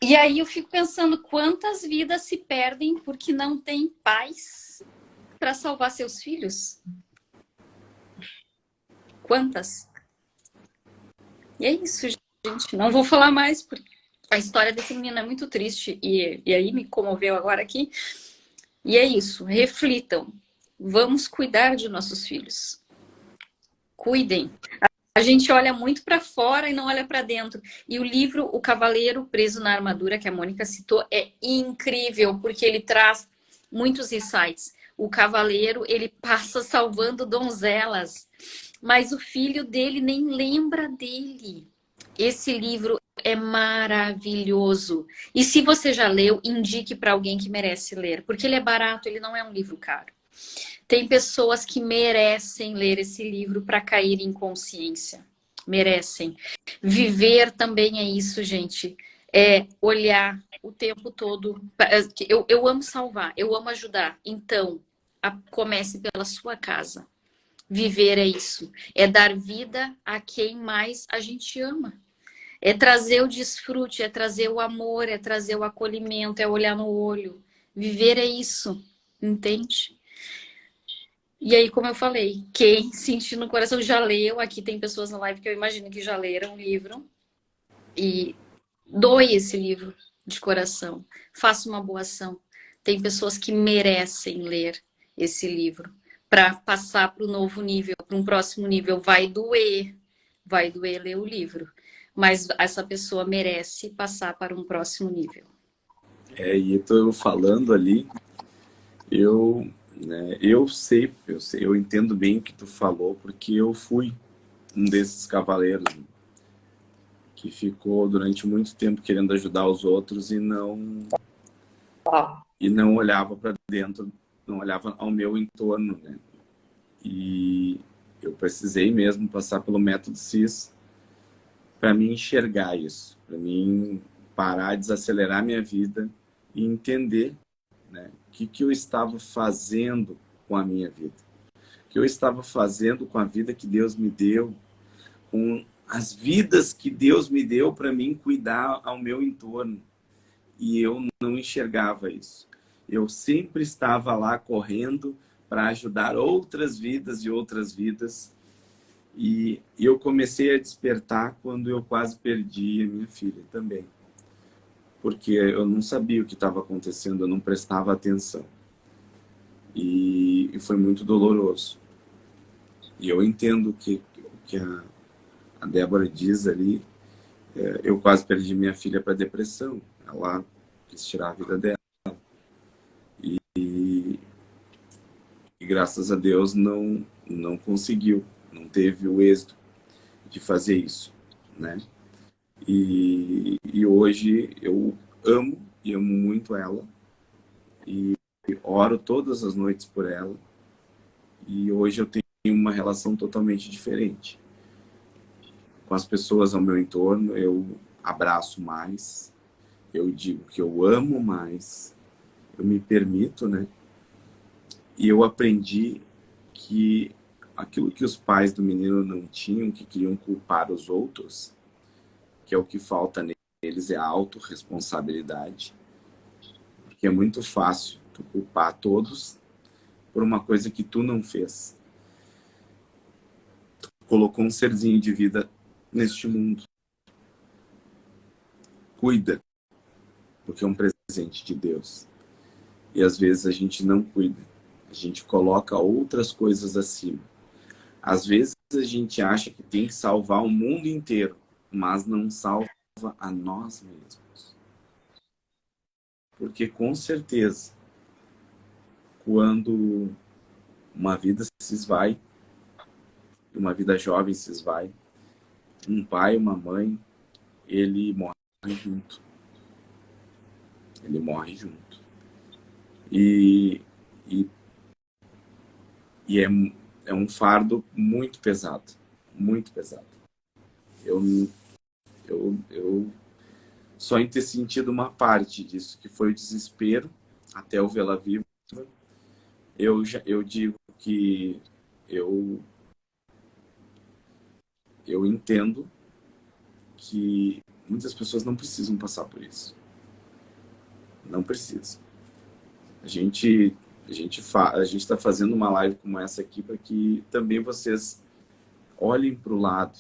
E aí eu fico pensando quantas vidas se perdem porque não tem pais para salvar seus filhos. Quantas? E é isso, gente. Não vou falar mais, porque a história desse menino é muito triste e aí me comoveu agora aqui. E é isso, reflitam. Vamos cuidar de nossos filhos. Cuidem. A gente olha muito para fora e não olha para dentro. E o livro O Cavaleiro Preso na Armadura, que a Mônica citou, é incrível, porque ele traz muitos insights. O cavaleiro, ele passa salvando donzelas, mas o filho dele nem lembra dele. Esse livro é maravilhoso. E se você já leu, indique para alguém que merece ler, porque ele é barato, ele não é um livro caro. Tem pessoas que merecem ler esse livro para cair em consciência. Merecem. Viver também é isso, gente. É olhar o tempo todo. Eu amo salvar, eu amo ajudar. Então, comece pela sua casa. Viver é isso. É dar vida a quem mais a gente ama. É trazer o desfrute, é trazer o amor, é trazer o acolhimento, é olhar no olho. Viver é isso, entende? E aí, como eu falei, quem sentir no coração já leu, aqui tem pessoas na live que eu imagino que já leram o livro, e doe esse livro de coração, faça uma boa ação. Tem pessoas que merecem ler esse livro para passar para o novo nível, para um próximo nível. Vai doer ler o livro, mas essa pessoa merece passar para um próximo nível. E eu tô falando ali, eu sei, eu entendo bem o que tu falou, porque eu fui um desses cavaleiros que ficou durante muito tempo querendo ajudar os outros e não olhava para dentro, não olhava ao meu entorno, né? E eu precisei mesmo passar pelo método CIS para mim enxergar isso, para mim parar, desacelerar minha vida e entender, né, o que eu estava fazendo com a minha vida, o que eu estava fazendo com a vida que Deus me deu, com as vidas que Deus me deu para mim cuidar ao meu entorno. E eu não enxergava isso. Eu sempre estava lá correndo para ajudar outras vidas e outras vidas. E eu comecei a despertar quando eu quase perdi a minha filha também. Porque eu não sabia o que estava acontecendo, eu não prestava atenção. E foi muito doloroso. E eu entendo que a Débora diz ali, eu quase perdi minha filha para depressão. Ela quis tirar a vida dela. E graças a Deus não conseguiu, não teve o êxito de fazer isso, né? E hoje eu amo e amo muito ela e oro todas as noites por ela. E hoje eu tenho uma relação totalmente diferente. Com as pessoas ao meu entorno, eu abraço mais, eu digo que eu amo mais, eu me permito, né? E eu aprendi que aquilo que os pais do menino não tinham, que queriam culpar os outros, que é o que falta neles, é a autorresponsabilidade. Porque é muito fácil tu culpar todos por uma coisa que tu não fez. Tu colocou um serzinho de vida neste mundo. cuida, porque é um presente de Deus. E às vezes a gente não cuida. A gente coloca outras coisas acima. Às vezes a gente acha que tem que salvar o mundo inteiro, mas não salva a nós mesmos. Porque com certeza, quando uma vida se esvai, uma vida jovem se esvai, um pai, uma mãe, ele morre junto. Ele morre junto. E é um fardo muito pesado. Muito pesado. Eu só em ter sentido uma parte disso, que foi o desespero, até eu vê-la viva, eu digo que eu entendo que muitas pessoas não precisam passar por isso. Não precisam. A gente está fazendo uma live como essa aqui para que também vocês olhem para o lado.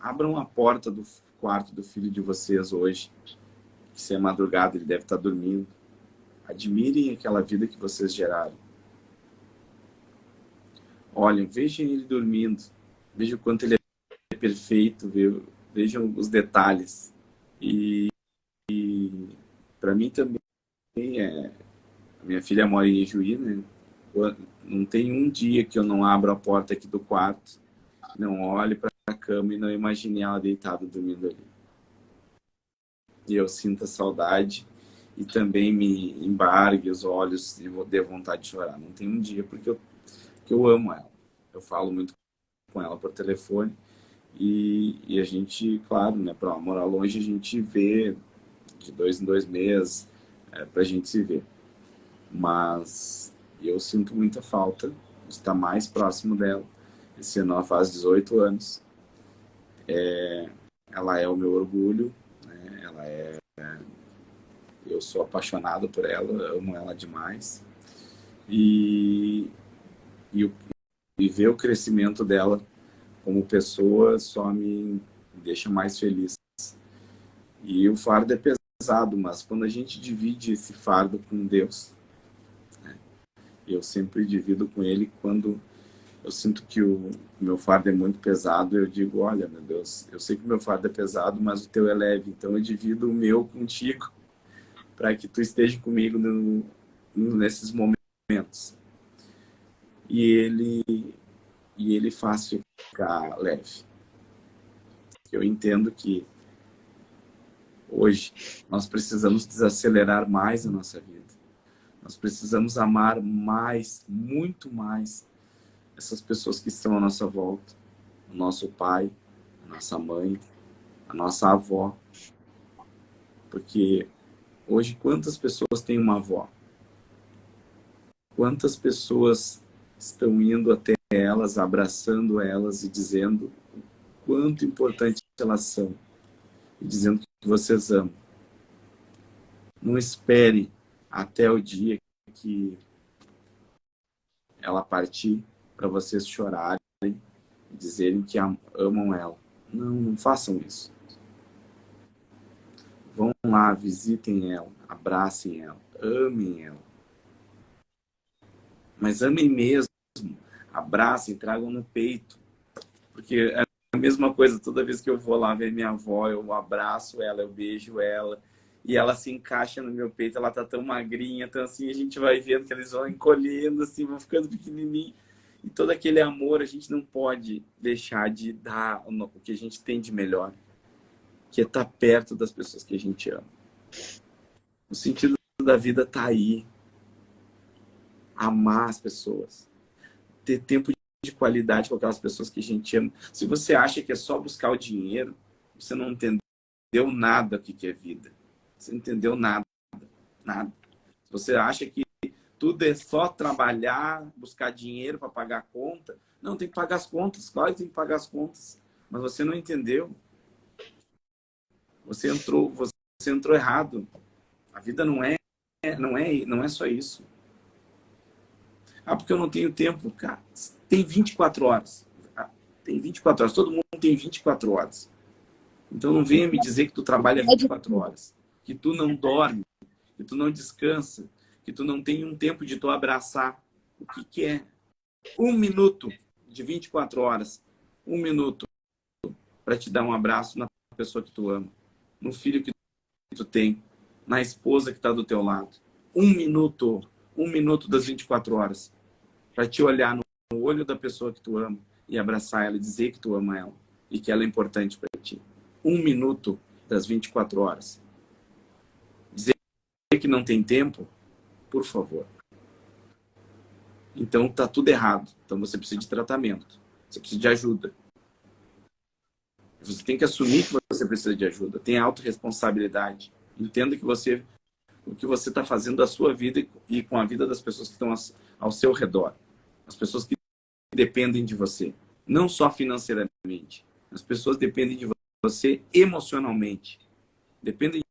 Abram a porta do quarto do filho de vocês hoje, que se é madrugada ele deve estar dormindo. Admirem aquela vida que vocês geraram. Olhem, vejam ele dormindo. Vejam o quanto ele é perfeito. Vejam os detalhes. E para mim também minha filha mora em Ijuí, né? Não tem um dia que eu não abro a porta aqui do quarto, não olhe para a cama e não imagine ela deitada dormindo ali. E eu sinto a saudade e também me embargue os olhos e dê vontade de chorar. Não tem um dia porque eu amo ela. Eu falo muito com ela por telefone e a gente, claro, né, para morar longe a gente vê de 2 em 2 meses para a gente se ver. Mas eu sinto muita falta de estar mais próximo dela. Esse ano ela faz 18 anos. Ela é o meu orgulho, né? Eu sou apaixonado por ela, amo ela demais. E ver o crescimento dela como pessoa só me deixa mais feliz. E o fardo é pesado, mas quando a gente divide esse fardo com Deus, né? Eu sempre divido com Ele quando eu sinto que o meu fardo é muito pesado, eu digo, olha, meu Deus, eu sei que o meu fardo é pesado, mas o teu é leve, então eu divido o meu contigo, para que tu esteja comigo nesses momentos. E ele faz ficar leve. Eu entendo que hoje nós precisamos desacelerar mais a nossa vida. Nós precisamos amar mais, muito mais, essas pessoas que estão à nossa volta. O nosso pai, a nossa mãe, a nossa avó. Porque hoje quantas pessoas têm uma avó? Quantas pessoas estão indo até elas, abraçando elas e dizendo o quanto importante elas são. E dizendo que vocês amam. Não espere até o dia que ela partir para vocês chorarem e dizerem que amam ela. Não façam isso. Vão lá, visitem ela, abracem ela, amem ela. Mas amem mesmo, abracem, tragam no peito. Porque é a mesma coisa, toda vez que eu vou lá ver minha avó, eu abraço ela, eu beijo ela, e ela se encaixa no meu peito, ela tá tão magrinha, então assim, a gente vai vendo que eles vão encolhendo, assim, vão ficando pequenininhos. E todo aquele amor, a gente não pode deixar de dar o que a gente tem de melhor, que é estar perto das pessoas que a gente ama. O sentido da vida tá aí. Amar as pessoas. Ter tempo de qualidade com aquelas pessoas que a gente ama. Se você acha que é só buscar o dinheiro, você não entendeu nada o que é vida. Você não entendeu nada. Nada. Se você acha que tudo é só trabalhar, buscar dinheiro para pagar a conta, não, tem que pagar as contas. Claro que tem que pagar as contas. Mas você não entendeu. Você entrou errado. A vida não é só isso. Ah, porque eu não tenho tempo. Cara, tem 24 horas. Tem 24 horas. Todo mundo tem 24 horas. Então não venha me dizer que tu trabalha 24 horas, que tu não dorme, que tu não descansa, que tu não tem um tempo de tu abraçar. O que que é? 1 minuto de 24 horas, 1 minuto para te dar um abraço na pessoa que tu ama, no filho que tu tem, na esposa que está do teu lado. 1 minuto das 24 horas para te olhar no olho da pessoa que tu ama e abraçar ela e dizer que tu ama ela e que ela é importante para ti. 1 minuto das 24 horas. Dizer que não tem tempo, por favor. Então tá tudo errado. Então você precisa de tratamento. Você precisa de ajuda. Você tem que assumir que você precisa de ajuda. Tenha autorresponsabilidade. Entenda que o que você está fazendo da sua vida e com a vida das pessoas que estão ao seu redor. As pessoas que dependem de você. Não só financeiramente. As pessoas dependem de você emocionalmente. Dependem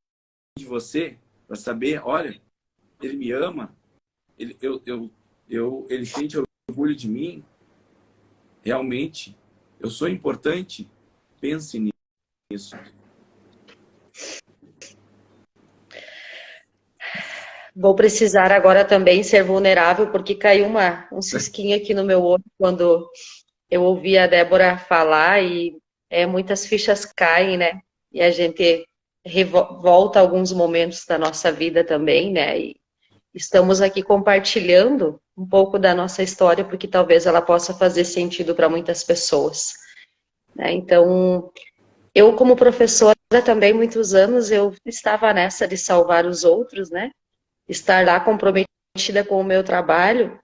de você para saber, olha, ele me ama, ele sente orgulho de mim, realmente, eu sou importante. Pense nisso. Vou precisar agora também ser vulnerável, porque caiu um cisquinho aqui no meu olho quando eu ouvi a Débora falar e muitas fichas caem, né? E a gente volta alguns momentos da nossa vida também, né? E estamos aqui compartilhando um pouco da nossa história, porque talvez ela possa fazer sentido para muitas pessoas, né? Então, eu como professora também, muitos anos, eu estava nessa de salvar os outros, né? Estar lá comprometida com o meu trabalho.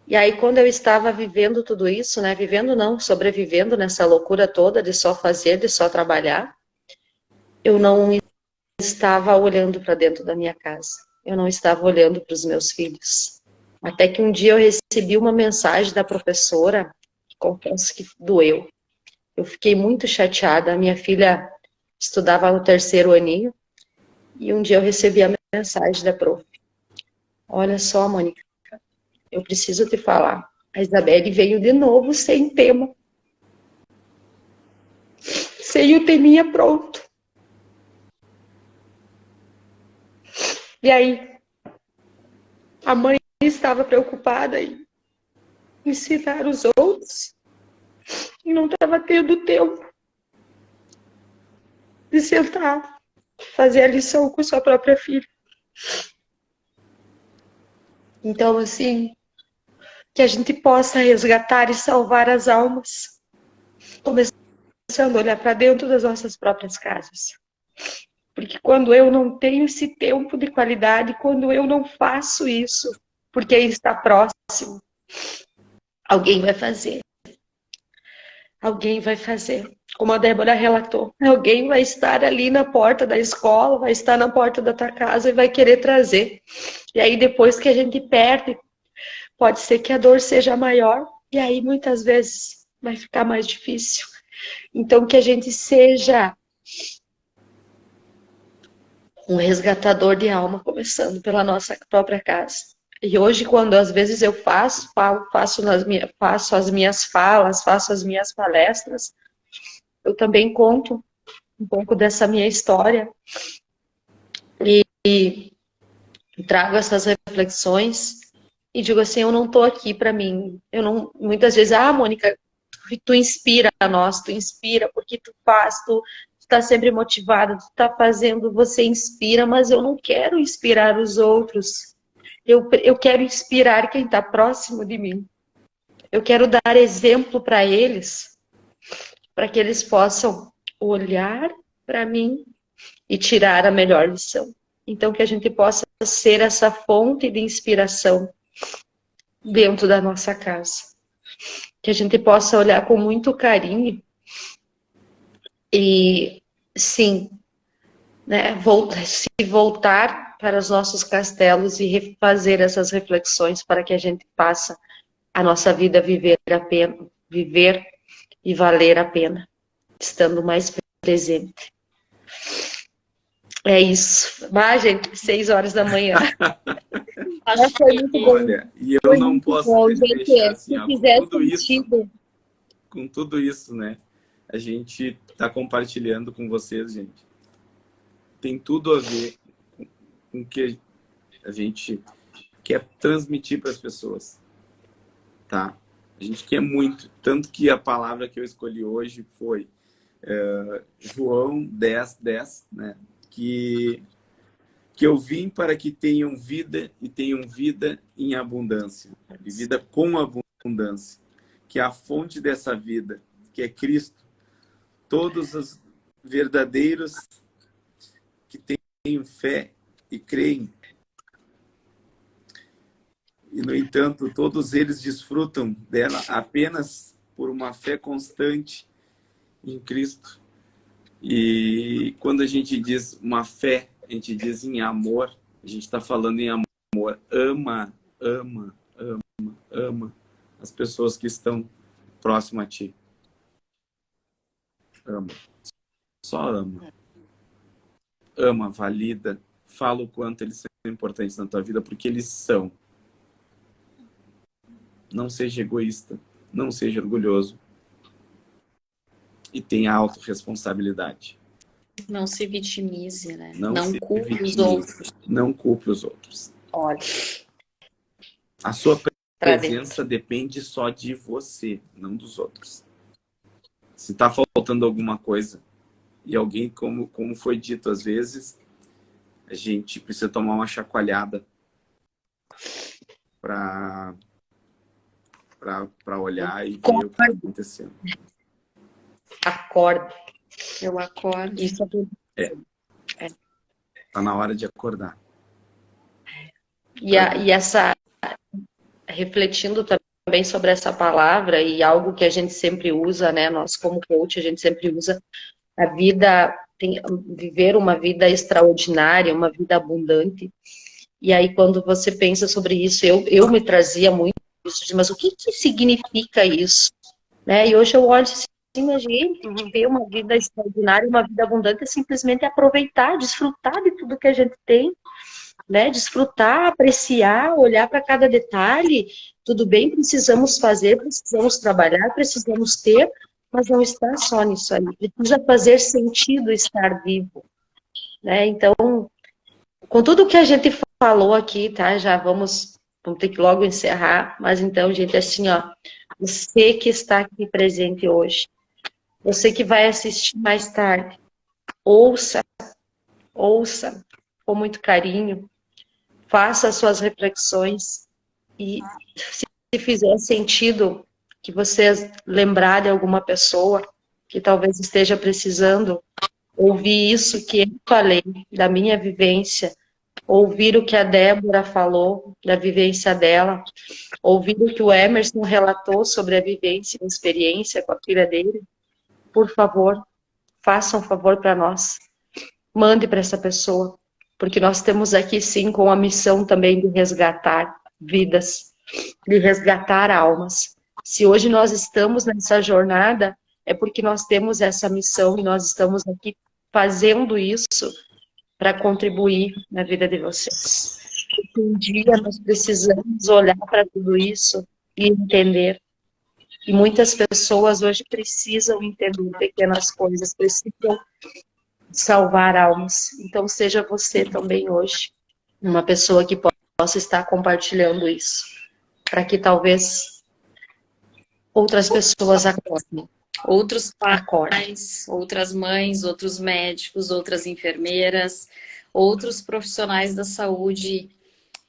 E aí, quando eu estava vivendo tudo isso, né? Vivendo não, sobrevivendo nessa loucura toda de só fazer, de só trabalhar, eu não estava olhando para dentro da minha casa. Eu não estava olhando para os meus filhos. Até que um dia eu recebi uma mensagem da professora, que confesso que doeu. Eu fiquei muito chateada. A minha filha estudava no 3º aninho, e um dia eu recebi a mensagem da prof. Olha só, Mônica, eu preciso te falar. A Isabelle veio de novo sem tema. Sem o teminha pronto. E aí, a mãe estava preocupada em ensinar os outros e não estava tendo tempo de sentar, fazer a lição com sua própria filha. Então, assim, que a gente possa resgatar e salvar as almas, começando a olhar para dentro das nossas próprias casas. Porque quando eu não tenho esse tempo de qualidade, quando eu não faço isso, porque está próximo, alguém vai fazer. Alguém vai fazer. Como a Débora relatou, alguém vai estar ali na porta da escola, vai estar na porta da tua casa e vai querer trazer. E aí depois que a gente perde, pode ser que a dor seja maior, e aí muitas vezes vai ficar mais difícil. Então que a gente seja um resgatador de alma, começando pela nossa própria casa. E hoje, quando às vezes eu faço as minhas falas, faço as minhas palestras, eu também conto um pouco dessa minha história e trago essas reflexões e digo assim, eu não estou aqui para mim. Eu não, muitas vezes, Mônica, tu inspira a nós, tu inspira porque tu faz, tu está sempre motivada, tu está fazendo, você inspira, mas eu não quero inspirar os outros. Eu quero inspirar quem está próximo de mim. Eu quero dar exemplo para eles, para que eles possam olhar para mim e tirar a melhor lição. Então, que a gente possa ser essa fonte de inspiração dentro da nossa casa. Que a gente possa olhar com muito carinho e, sim, né, voltar para os nossos castelos e refazer essas reflexões para que a gente passe a nossa vida viver e valer a pena, estando mais presente. É isso. Mas, gente, 6 horas da manhã. Foi muito bom. Olha, e eu não posso deixar assim, ó, com tudo isso, com tudo isso, né? a gente está compartilhando com vocês, gente. Tem tudo a ver com o que a gente quer transmitir para as pessoas, tá? A gente quer muito, tanto que a palavra que eu escolhi hoje foi João 10:10, né? Que eu vim para que tenham vida e tenham vida em abundância, e vida com abundância, que é a fonte dessa vida, que é Cristo. Todos os verdadeiros que têm fé e creem, e, no entanto, todos eles desfrutam dela apenas por uma fé constante em Cristo. E quando a gente diz uma fé, a gente diz em amor, a gente está falando em amor. Ama, ama, ama, ama as pessoas que estão próximas a ti. Ama. Só ama. Ama, valida, fala o quanto eles são importantes na tua vida, porque eles são. Não seja egoísta, não seja orgulhoso. E tenha autorresponsabilidade. Não se vitimize, né? Não Não se culpe vitimize. os outros. Não culpe os outros. Olha, A sua pra presença depende só de você, não dos outros. Se está faltando alguma coisa, e alguém, como foi dito às vezes, a gente precisa tomar uma chacoalhada para olhar e ver o que está acontecendo. acorda. Eu acordo. Isso é tudo. Está na hora de acordar. E essa, refletindo também sobre essa palavra e algo que a gente sempre usa, né? Nós como coach, a gente sempre usa a vida, viver uma vida extraordinária, uma vida abundante. E aí quando você pensa sobre isso, eu me trazia muito isso, mas o que significa isso? Né? E hoje eu olho assim, a gente viver uma vida extraordinária, uma vida abundante é simplesmente aproveitar, desfrutar de tudo que a gente tem, né? Desfrutar, apreciar, olhar para cada detalhe. Tudo bem, precisamos fazer, precisamos trabalhar, precisamos ter, mas não está só nisso aí. Precisa fazer sentido estar vivo, né? Então, com tudo que a gente falou aqui, tá? Já vamos ter que logo encerrar, mas então, gente, assim, ó, você que está aqui presente hoje, você que vai assistir mais tarde, ouça com muito carinho, faça as suas reflexões e se fizer sentido que vocês lembrarem alguma pessoa que talvez esteja precisando ouvir isso que eu falei, da minha vivência, ouvir o que a Débora falou, da vivência dela, ouvir o que o Emerson relatou sobre a vivência e a experiência com a filha dele, por favor, façam um favor para nós. Mande para essa pessoa, porque nós temos aqui sim com a missão também de resgatar vidas, de resgatar almas. Se hoje nós estamos nessa jornada, é porque nós temos essa missão e nós estamos aqui fazendo isso para contribuir na vida de vocês. Porque um dia nós precisamos olhar para tudo isso e entender. E muitas pessoas hoje precisam entender pequenas coisas, precisam salvar almas. Então, seja você também hoje uma pessoa que possa estar compartilhando isso, para que talvez outras pessoas acordem. Outros pais, outras mães, outros médicos, outras enfermeiras, outros profissionais da saúde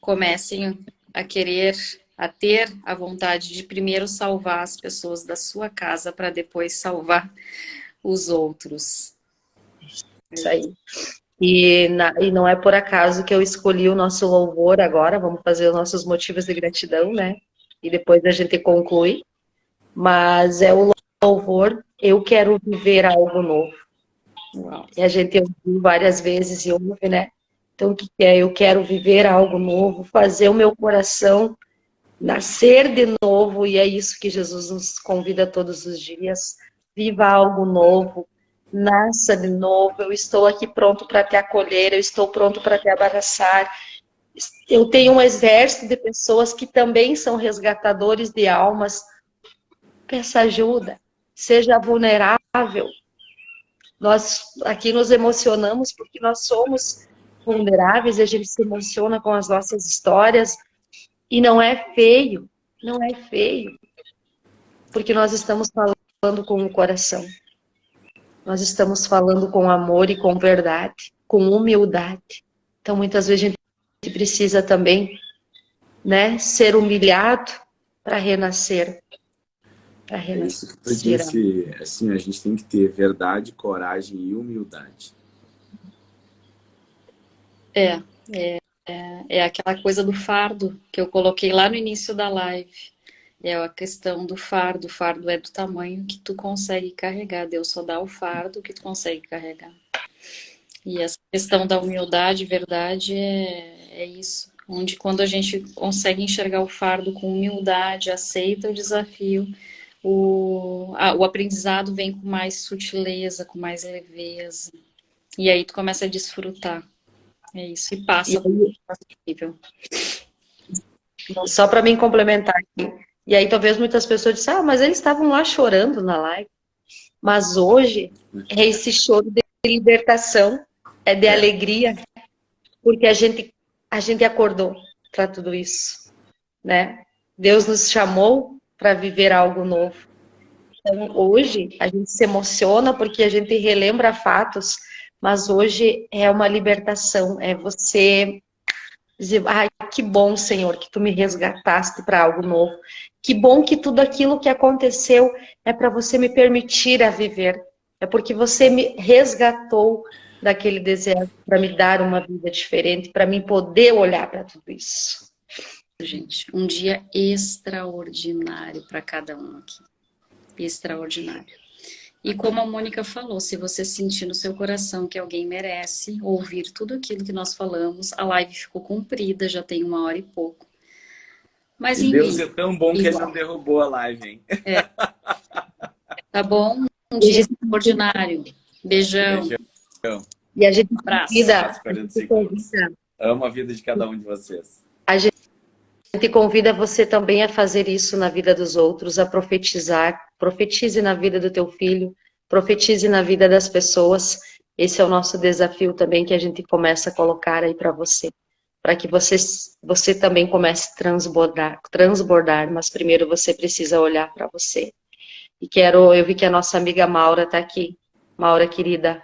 comecem a querer, a ter a vontade de primeiro salvar as pessoas da sua casa para depois salvar os outros. Isso aí. E não é por acaso que eu escolhi o nosso louvor agora, vamos fazer os nossos motivos de gratidão, né? E depois a gente conclui. Mas é o louvor, eu quero viver algo novo. Uau. E a gente ouviu várias vezes e ouve, né? Então, o que é? Eu quero viver algo novo, fazer o meu coração nascer de novo, e é isso que Jesus nos convida todos os dias. Viva algo novo, nasça de novo, eu estou aqui pronto para te acolher, eu estou pronto para te abraçar. Eu tenho um exército de pessoas que também são resgatadores de almas. Peça ajuda, seja vulnerável. Nós aqui nos emocionamos porque nós somos vulneráveis, a gente se emociona com as nossas histórias, e não é feio, não é feio, porque nós estamos falando com o coração, nós estamos falando com amor e com verdade, com humildade. Então, muitas vezes a gente precisa também, né, ser humilhado para renascer. Para É isso que tu renascer. disse, assim, a gente tem que ter verdade, coragem e humildade. É aquela coisa do fardo que eu coloquei lá no início da live. É a questão do fardo. O fardo é do tamanho que tu consegue carregar. Deus só dá o fardo que tu consegue carregar. E essa questão da humildade, verdade, é isso. Onde quando a gente consegue enxergar o fardo com humildade, aceita o desafio, o aprendizado vem com mais sutileza, com mais leveza. E aí tu começa a desfrutar. É isso. E passa por um nível. Só para mim complementar aqui. E aí talvez muitas pessoas disseram, mas eles estavam lá chorando na live. Mas hoje é esse choro de libertação, é de alegria, porque a gente acordou para tudo isso, né? Deus nos chamou para viver algo novo. Então, hoje, a gente se emociona porque a gente relembra fatos, mas hoje é uma libertação, é você dizer, ai, que bom, Senhor, que tu me resgataste para algo novo. Que bom que tudo aquilo que aconteceu é para você me permitir a viver. É porque você me resgatou daquele deserto para me dar uma vida diferente, para mim poder olhar para tudo isso. Gente, um dia extraordinário para cada um aqui. Extraordinário. E como a Mônica falou, se você sentir no seu coração que alguém merece ouvir tudo aquilo que nós falamos, a live ficou comprida, já tem 1 hora e pouco. Mas E enfim, Deus é tão bom que ele não derrubou a live, hein? Tá bom? Um dia extraordinário. Beijão. Beijão. E a gente Abraço. Amo a vida de cada um de vocês. A gente convida você também a fazer isso na vida dos outros, a profetizar. Profetize na vida do teu filho, profetize na vida das pessoas. Esse é o nosso desafio também que a gente começa a colocar aí para você. Para que você também comece a transbordar, mas primeiro você precisa olhar para você. E eu vi que a nossa amiga Maura está aqui. Maura, querida,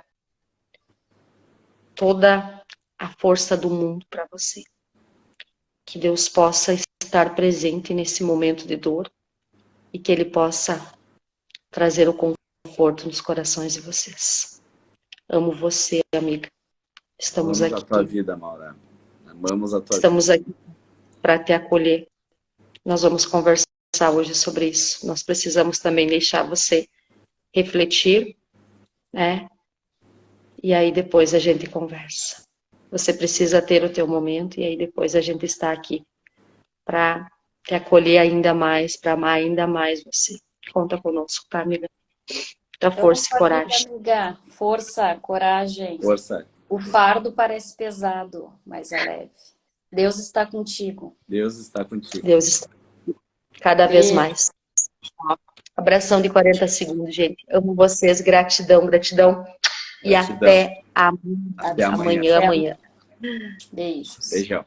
toda a força do mundo para você. Que Deus possa estar presente nesse momento de dor e que Ele possa trazer o conforto nos corações de vocês. Amo você, amiga. Estamos aqui. Amamos a tua vida, Maura. Amamos a tua Estamos aqui para te acolher. Nós vamos conversar hoje sobre isso. Nós precisamos também deixar você refletir, né? E aí depois a gente conversa. Você precisa ter o teu momento e aí depois a gente está aqui para te acolher ainda mais, para amar ainda mais você. Conta conosco, tá, amiga? Muita força e coragem. Amiga. Força, coragem. Força. O fardo parece pesado, mas é leve. Deus está contigo. Deus está contigo. Deus está cada vez mais. Abração de 40 segundos, gente. Amo vocês. Gratidão, gratidão. E até amanhã. Beijos. Beijão.